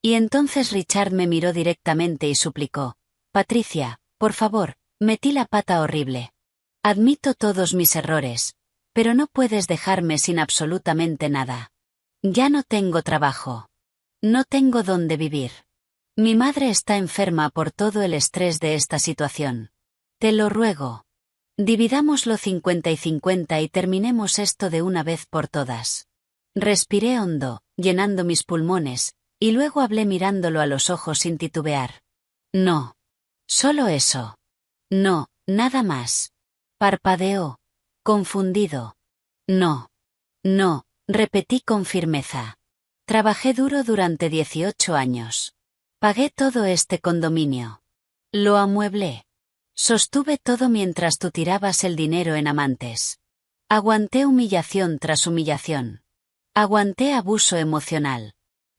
Y entonces Richard me miró directamente y suplicó: Patricia, por favor, metí la pata horrible. Admito todos mis errores, pero no puedes dejarme sin absolutamente nada. Ya no tengo trabajo. No tengo dónde vivir. Mi madre está enferma por todo el estrés de esta situación. Te lo ruego. Dividámoslo 50 y 50 y terminemos esto de una vez por todas. Respiré hondo, llenando mis pulmones, y luego hablé mirándolo a los ojos sin titubear. No. Solo eso. No, nada más. Parpadeó, confundido. No. No, repetí con firmeza. Trabajé duro durante 18 años. Pagué todo este condominio. Lo amueblé. Sostuve todo mientras tú tirabas el dinero en amantes. Aguanté humillación tras humillación. Aguanté abuso emocional.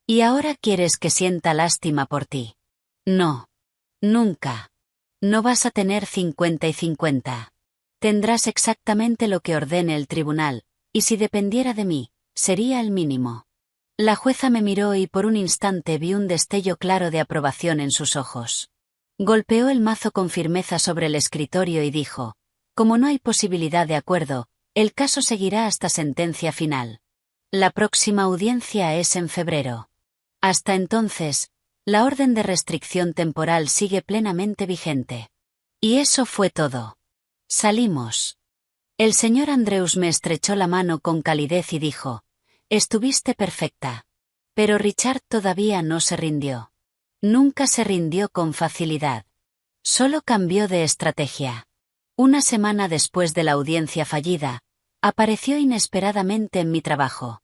¿Y ahora quieres que sienta lástima por ti? No. Nunca. No vas a tener 50 y 50. Tendrás exactamente lo que ordene el tribunal, y si dependiera de mí, sería el mínimo. La jueza me miró y por un instante vi un destello claro de aprobación en sus ojos. Golpeó el mazo con firmeza sobre el escritorio y dijo: como no hay posibilidad de acuerdo, el caso seguirá hasta sentencia final. La próxima audiencia es en febrero. Hasta entonces, la orden de restricción temporal sigue plenamente vigente. Y eso fue todo. Salimos. El señor Andrews me estrechó la mano con calidez y dijo: estuviste perfecta. Pero Richard todavía no se rindió. Nunca se rindió con facilidad. Solo cambió de estrategia. Una semana después de la audiencia fallida, apareció inesperadamente en mi trabajo.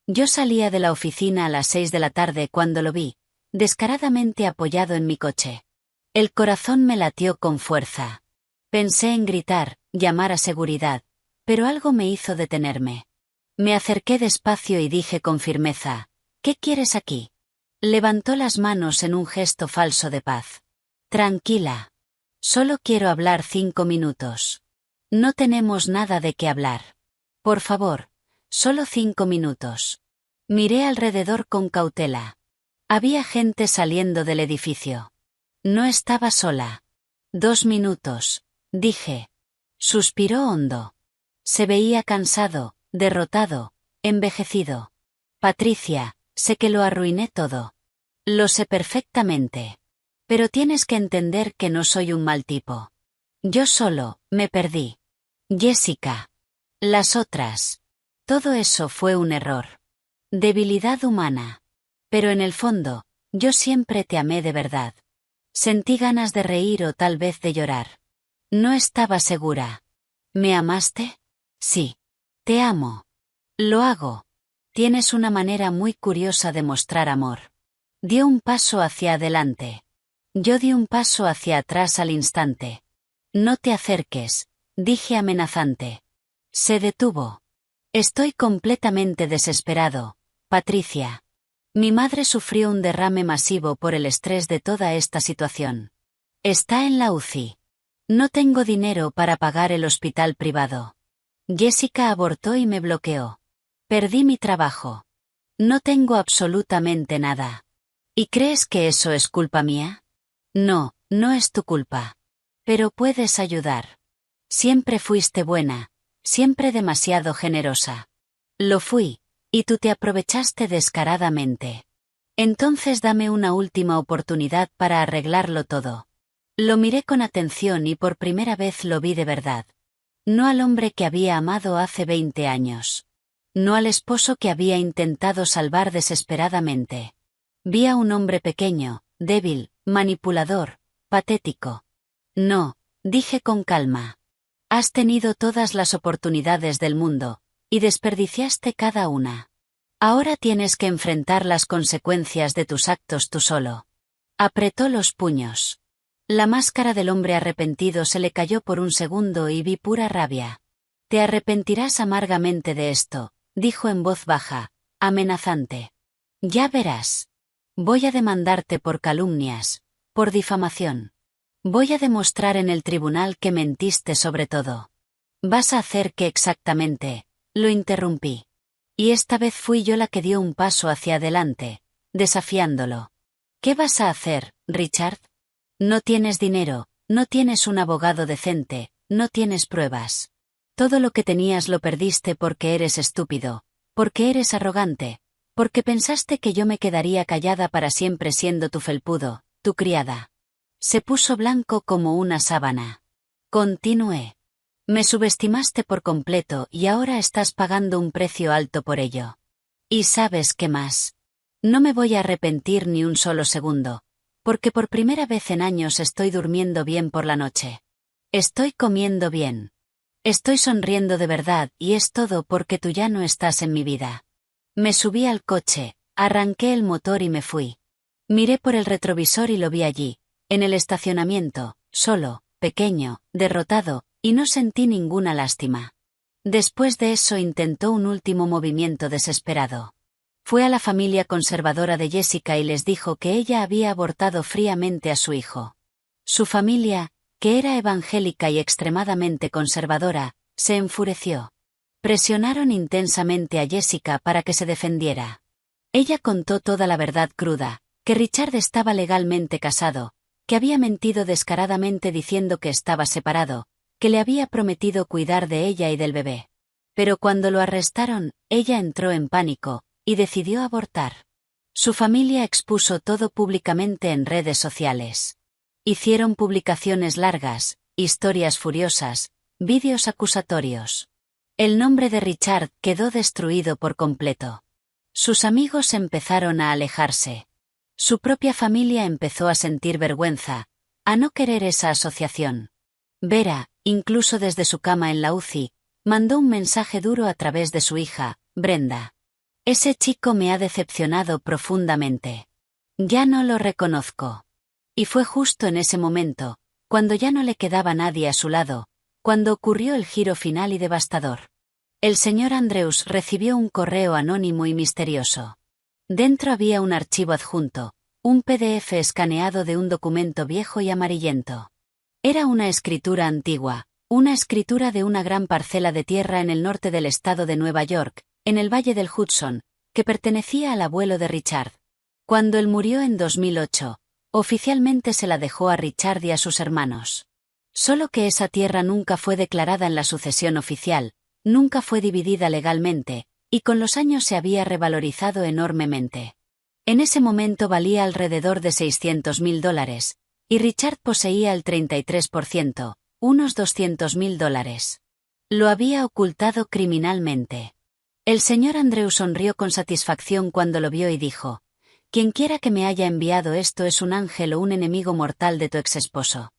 Yo salía de la oficina a las 6 de la tarde cuando lo vi, descaradamente apoyado en mi coche. El corazón me latió con fuerza. Pensé en gritar, llamar a seguridad, pero algo me hizo detenerme. Me acerqué despacio y dije con firmeza: ¿qué quieres aquí? Levantó las manos en un gesto falso de paz. Tranquila. Solo quiero hablar 5 minutos. No tenemos nada de qué hablar. Por favor, solo 5 minutos. Miré alrededor con cautela. Había gente saliendo del edificio. No estaba sola. 2 minutos, dije. Suspiró hondo. Se veía cansado, derrotado, envejecido. Patricia, sé que lo arruiné todo. Lo sé perfectamente. Pero tienes que entender que no soy un mal tipo. Yo solo, me perdí. Jessica. Las otras. Todo eso fue un error. Debilidad humana. Pero en el fondo, yo siempre te amé de verdad. Sentí ganas de reír o tal vez de llorar. No estaba segura. ¿Me amaste? Sí. Te amo. Lo hago. Tienes una manera muy curiosa de mostrar amor. Dio un paso hacia adelante. Yo di un paso hacia atrás al instante. No te acerques, dije amenazante. Se detuvo. Estoy completamente desesperado, Patricia. Mi madre sufrió un derrame masivo por el estrés de toda esta situación. Está en la UCI. No tengo dinero para pagar el hospital privado. Jessica abortó y me bloqueó. Perdí mi trabajo. No tengo absolutamente nada. ¿Y crees que eso es culpa mía? No, no es tu culpa. Pero puedes ayudar. Siempre fuiste buena, siempre demasiado generosa. Lo fui, y tú te aprovechaste descaradamente. Entonces dame una última oportunidad para arreglarlo todo. Lo miré con atención y por primera vez lo vi de verdad. No al hombre que había amado hace 20 años. No al esposo que había intentado salvar desesperadamente. Vi a un hombre pequeño, débil, manipulador, patético. No, dije con calma. Has tenido todas las oportunidades del mundo, y desperdiciaste cada una. Ahora tienes que enfrentar las consecuencias de tus actos tú solo. Apretó los puños. La máscara del hombre arrepentido se le cayó por un segundo y vi pura rabia. Te arrepentirás amargamente de esto, dijo en voz baja, amenazante. Ya verás. Voy a demandarte por calumnias, por difamación. Voy a demostrar en el tribunal que mentiste sobre todo. ¿Vas a hacer qué exactamente? Lo interrumpí. Y esta vez fui yo la que dio un paso hacia adelante, desafiándolo. ¿Qué vas a hacer, Richard? No tienes dinero, no tienes un abogado decente, no tienes pruebas. Todo lo que tenías lo perdiste porque eres estúpido, porque eres arrogante, porque pensaste que yo me quedaría callada para siempre siendo tu felpudo, tu criada. Se puso blanco como una sábana. Continué. Me subestimaste por completo y ahora estás pagando un precio alto por ello. ¿Y sabes qué más? No me voy a arrepentir ni un solo segundo, porque por primera vez en años estoy durmiendo bien por la noche. Estoy comiendo bien. Estoy sonriendo de verdad y es todo porque tú ya no estás en mi vida. Me subí al coche, arranqué el motor y me fui. Miré por el retrovisor y lo vi allí, en el estacionamiento, solo, pequeño, derrotado, y no sentí ninguna lástima. Después de eso intentó un último movimiento desesperado. Fue a la familia conservadora de Jessica y les dijo que ella había abortado fríamente a su hijo. Su familia, que era evangélica y extremadamente conservadora, se enfureció. Presionaron intensamente a Jessica para que se defendiera. Ella contó toda la verdad cruda, que Richard estaba legalmente casado, que había mentido descaradamente diciendo que estaba separado, que le había prometido cuidar de ella y del bebé. Pero cuando lo arrestaron, ella entró en pánico, y decidió abortar. Su familia expuso todo públicamente en redes sociales. Hicieron publicaciones largas, historias furiosas, vídeos acusatorios. El nombre de Richard quedó destruido por completo. Sus amigos empezaron a alejarse. Su propia familia empezó a sentir vergüenza, a no querer esa asociación. Vera, incluso desde su cama en la UCI, mandó un mensaje duro a través de su hija, Brenda. Ese chico me ha decepcionado profundamente. Ya no lo reconozco. Y fue justo en ese momento, cuando ya no le quedaba nadie a su lado, cuando ocurrió el giro final y devastador. El señor Andrews recibió un correo anónimo y misterioso. Dentro había un archivo adjunto, un PDF escaneado de un documento viejo y amarillento. Era una escritura antigua, una escritura de una gran parcela de tierra en el norte del estado de Nueva York, en el Valle del Hudson, que pertenecía al abuelo de Richard. Cuando él murió en 2008, oficialmente se la dejó a Richard y a sus hermanos. Solo que esa tierra nunca fue declarada en la sucesión oficial, nunca fue dividida legalmente, y con los años se había revalorizado enormemente. En ese momento valía alrededor de $600.000, y Richard poseía el 33%, unos $200.000. Lo había ocultado criminalmente. El señor Andrew sonrió con satisfacción cuando lo vio y dijo: «Quienquiera que me haya enviado esto es un ángel o un enemigo mortal de tu exesposo.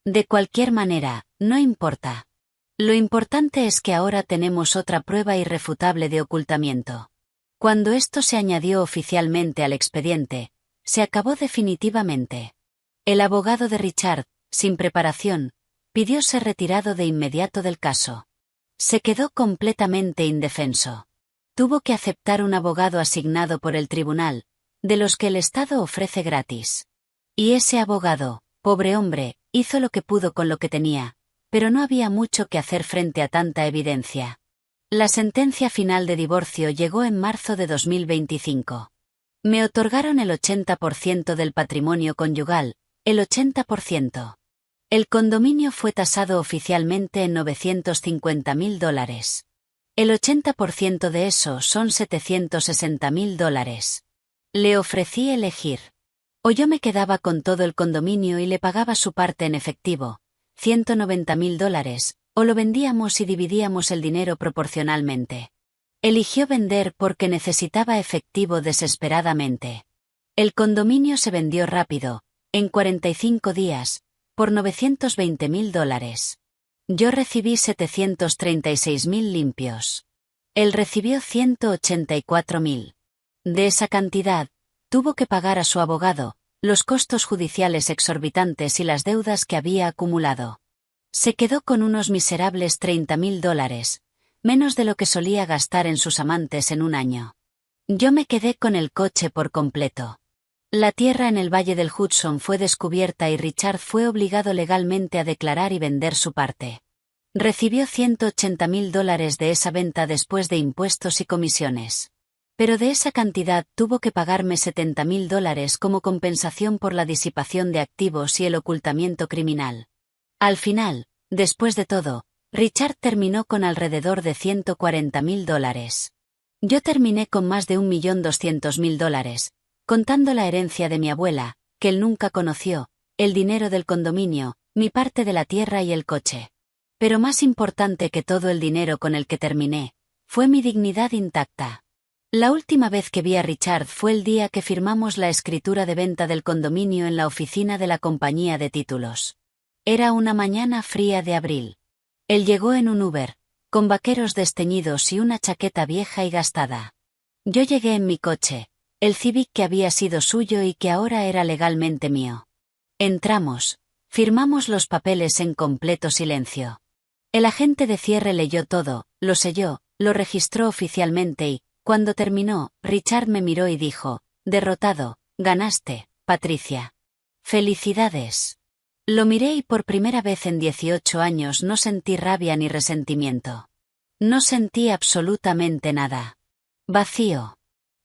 De cualquier manera, no importa. Lo importante es que ahora tenemos otra prueba irrefutable de ocultamiento». Cuando esto se añadió oficialmente al expediente, se acabó definitivamente. El abogado de Richard, sin preparación, pidió ser retirado de inmediato del caso. Se quedó completamente indefenso. Tuvo que aceptar un abogado asignado por el tribunal, de los que el Estado ofrece gratis. Y ese abogado, pobre hombre, hizo lo que pudo con lo que tenía, pero no había mucho que hacer frente a tanta evidencia. La sentencia final de divorcio llegó en marzo de 2025. Me otorgaron el 80% del patrimonio conyugal, el 80%. El condominio fue tasado oficialmente en $950.000. El 80% de eso son $760.000. Le ofrecí elegir. O yo me quedaba con todo el condominio y le pagaba su parte en efectivo, $190.000, o lo vendíamos y dividíamos el dinero proporcionalmente. Eligió vender porque necesitaba efectivo desesperadamente. El condominio se vendió rápido, en 45 días, por $920.000. Yo recibí $736.000 limpios. Él recibió $184.000. De esa cantidad, tuvo que pagar a su abogado, los costos judiciales exorbitantes y las deudas que había acumulado. Se quedó con unos miserables $30.000, menos de lo que solía gastar en sus amantes en un año. Yo me quedé con el coche por completo. La tierra en el Valle del Hudson fue descubierta y Richard fue obligado legalmente a declarar y vender su parte. Recibió $180.000 de esa venta después de impuestos y comisiones. Pero de esa cantidad tuvo que pagarme $70.000 como compensación por la disipación de activos y el ocultamiento criminal. Al final, después de todo, Richard terminó con alrededor de $140.000. Yo terminé con más de $1.200.000, contando la herencia de mi abuela, que él nunca conoció, el dinero del condominio, mi parte de la tierra y el coche. Pero más importante que todo el dinero con el que terminé, fue mi dignidad intacta. La última vez que vi a Richard fue el día que firmamos la escritura de venta del condominio en la oficina de la compañía de títulos. Era una mañana fría de abril. Él llegó en un Uber, con vaqueros desteñidos y una chaqueta vieja y gastada. Yo llegué en mi coche, el Civic que había sido suyo y que ahora era legalmente mío. Entramos, firmamos los papeles en completo silencio. El agente de cierre leyó todo, lo selló, lo registró oficialmente y, cuando terminó, Richard me miró y dijo: derrotado, ganaste, Patricia. Felicidades. Lo miré y por primera vez en 18 años no sentí rabia ni resentimiento. No sentí absolutamente nada. Vacío.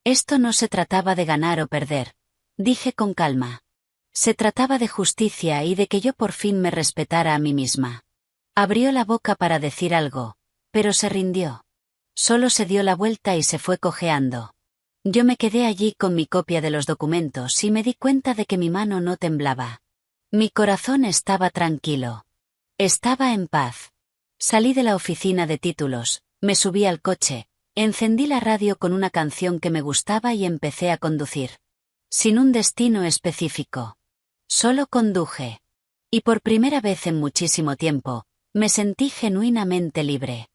Esto no se trataba de ganar o perder, dije con calma. Se trataba de justicia y de que yo por fin me respetara a mí misma. Abrió la boca para decir algo, pero se rindió. Solo se dio la vuelta y se fue cojeando. Yo me quedé allí con mi copia de los documentos y me di cuenta de que mi mano no temblaba. Mi corazón estaba tranquilo. Estaba en paz. Salí de la oficina de títulos, me subí al coche, encendí la radio con una canción que me gustaba y empecé a conducir. Sin un destino específico. Solo conduje. Y por primera vez en muchísimo tiempo, me sentí genuinamente libre.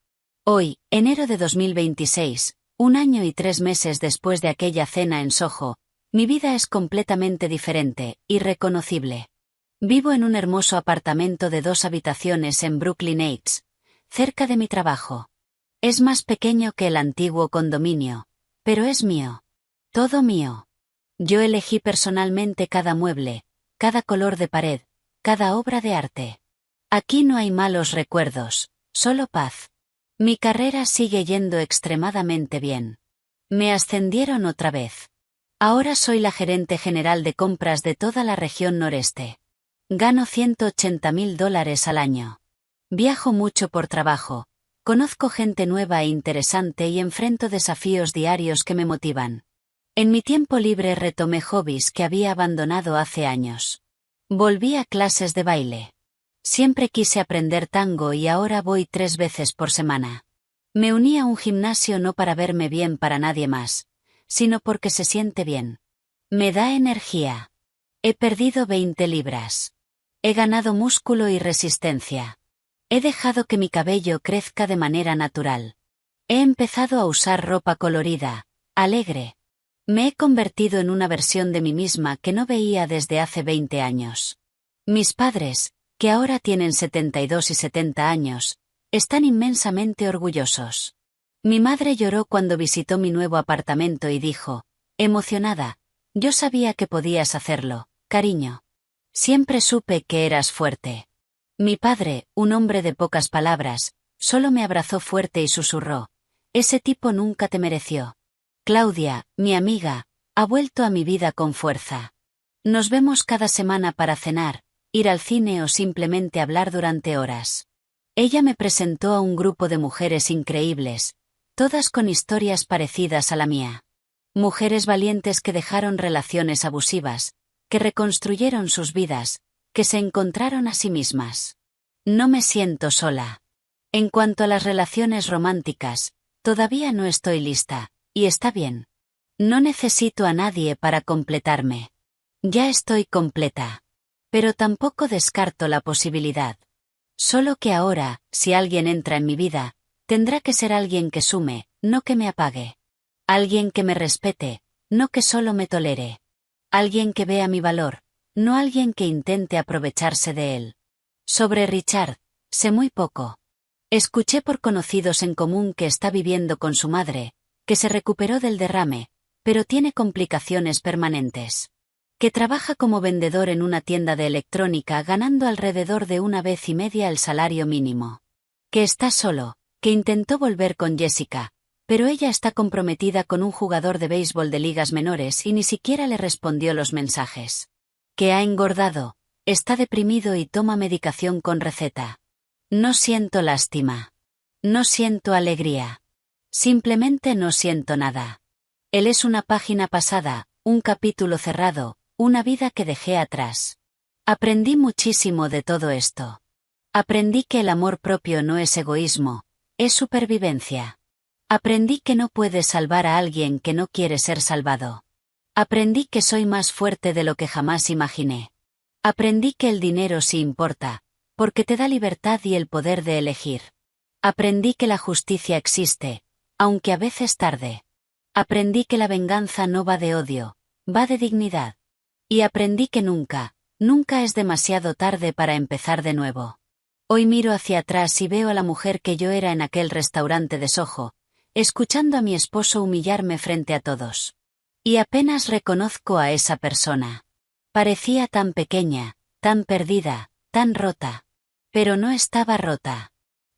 Hoy, enero de 2026, 1 año y 3 meses después de aquella cena en Soho, mi vida es completamente diferente, irreconocible. Vivo en un hermoso apartamento de 2 habitaciones en Brooklyn Heights, cerca de mi trabajo. Es más pequeño que el antiguo condominio, pero es mío. Todo mío. Yo elegí personalmente cada mueble, cada color de pared, cada obra de arte. Aquí no hay malos recuerdos, solo paz. Mi carrera sigue yendo extremadamente bien. Me ascendieron otra vez. Ahora soy la gerente general de compras de toda la región noreste. Gano $180.000 al año. Viajo mucho por trabajo, conozco gente nueva e interesante y enfrento desafíos diarios que me motivan. En mi tiempo libre retomé hobbies que había abandonado hace años. Volví a clases de baile. Siempre quise aprender tango y ahora voy 3 veces por semana. Me uní a un gimnasio no para verme bien para nadie más, sino porque se siente bien. Me da energía. He perdido 20 libras. He ganado músculo y resistencia. He dejado que mi cabello crezca de manera natural. He empezado a usar ropa colorida, alegre. Me he convertido en una versión de mí misma que no veía desde hace 20 años. Mis padres, que ahora tienen 72 y 70 años, están inmensamente orgullosos. Mi madre lloró cuando visitó mi nuevo apartamento y dijo, emocionada: yo sabía que podías hacerlo, cariño. Siempre supe que eras fuerte. Mi padre, un hombre de pocas palabras, solo me abrazó fuerte y susurró: ese tipo nunca te mereció. Claudia, mi amiga, ha vuelto a mi vida con fuerza. Nos vemos cada semana para cenar, ir al cine o simplemente hablar durante horas. Ella me presentó a un grupo de mujeres increíbles, todas con historias parecidas a la mía. Mujeres valientes que dejaron relaciones abusivas, que reconstruyeron sus vidas, que se encontraron a sí mismas. No me siento sola. En cuanto a las relaciones románticas, todavía no estoy lista, y está bien. No necesito a nadie para completarme. Ya estoy completa. Pero tampoco descarto la posibilidad. Solo que ahora, si alguien entra en mi vida, tendrá que ser alguien que sume, no que me apague. Alguien que me respete, no que solo me tolere. Alguien que vea mi valor, no alguien que intente aprovecharse de él. Sobre Richard, sé muy poco. Escuché por conocidos en común que está viviendo con su madre, que se recuperó del derrame, pero tiene complicaciones permanentes. Que trabaja como vendedor en una tienda de electrónica ganando alrededor de 1,5 veces el salario mínimo. Que está solo, que intentó volver con Jessica, pero ella está comprometida con un jugador de béisbol de ligas menores y ni siquiera le respondió los mensajes. Que ha engordado, está deprimido y toma medicación con receta. No siento lástima. No siento alegría. Simplemente no siento nada. Él es una página pasada, un capítulo cerrado, una vida que dejé atrás. Aprendí muchísimo de todo esto. Aprendí que el amor propio no es egoísmo, es supervivencia. Aprendí que no puedes salvar a alguien que no quiere ser salvado. Aprendí que soy más fuerte de lo que jamás imaginé. Aprendí que el dinero sí importa, porque te da libertad y el poder de elegir. Aprendí que la justicia existe, aunque a veces tarde. Aprendí que la venganza no va de odio, va de dignidad. Y aprendí que nunca, nunca es demasiado tarde para empezar de nuevo. Hoy miro hacia atrás y veo a la mujer que yo era en aquel restaurante de Soho, escuchando a mi esposo humillarme frente a todos. Y apenas reconozco a esa persona. Parecía tan pequeña, tan perdida, tan rota. Pero no estaba rota.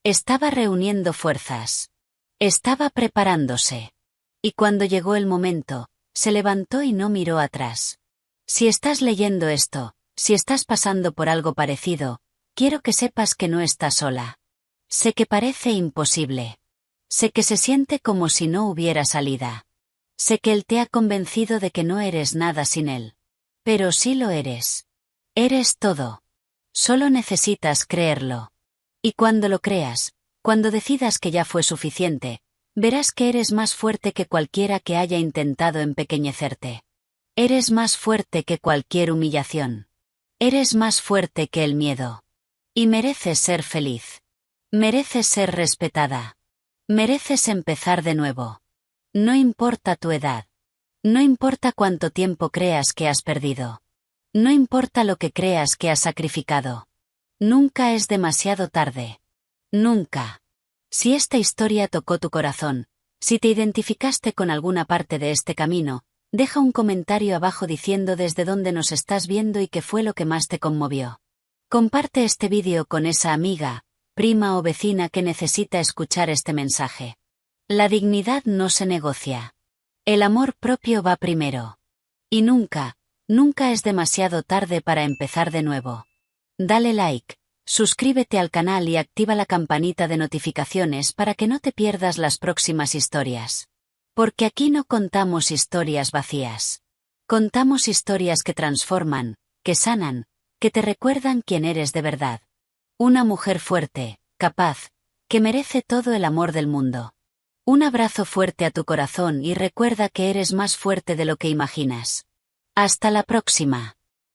Estaba reuniendo fuerzas. Estaba preparándose. Y cuando llegó el momento, se levantó y no miró atrás. Si estás leyendo esto, si estás pasando por algo parecido, quiero que sepas que no estás sola. Sé que parece imposible. Sé que se siente como si no hubiera salida. Sé que él te ha convencido de que no eres nada sin él. Pero sí lo eres. Eres todo. Solo necesitas creerlo. Y cuando lo creas, cuando decidas que ya fue suficiente, verás que eres más fuerte que cualquiera que haya intentado empequeñecerte. Eres más fuerte que cualquier humillación. Eres más fuerte que el miedo. Y mereces ser feliz. Mereces ser respetada. Mereces empezar de nuevo. No importa tu edad. No importa cuánto tiempo creas que has perdido. No importa lo que creas que has sacrificado. Nunca es demasiado tarde. Nunca. Si esta historia tocó tu corazón, si te identificaste con alguna parte de este camino, deja un comentario abajo diciendo desde dónde nos estás viendo y qué fue lo que más te conmovió. Comparte este vídeo con esa amiga, prima o vecina que necesita escuchar este mensaje. La dignidad no se negocia. El amor propio va primero. Y nunca, nunca es demasiado tarde para empezar de nuevo. Dale like, suscríbete al canal y activa la campanita de notificaciones para que no te pierdas las próximas historias. Porque aquí no contamos historias vacías. Contamos historias que transforman, que sanan, que te recuerdan quién eres de verdad. Una mujer fuerte, capaz, que merece todo el amor del mundo. Un abrazo fuerte a tu corazón y recuerda que eres más fuerte de lo que imaginas. Hasta la próxima.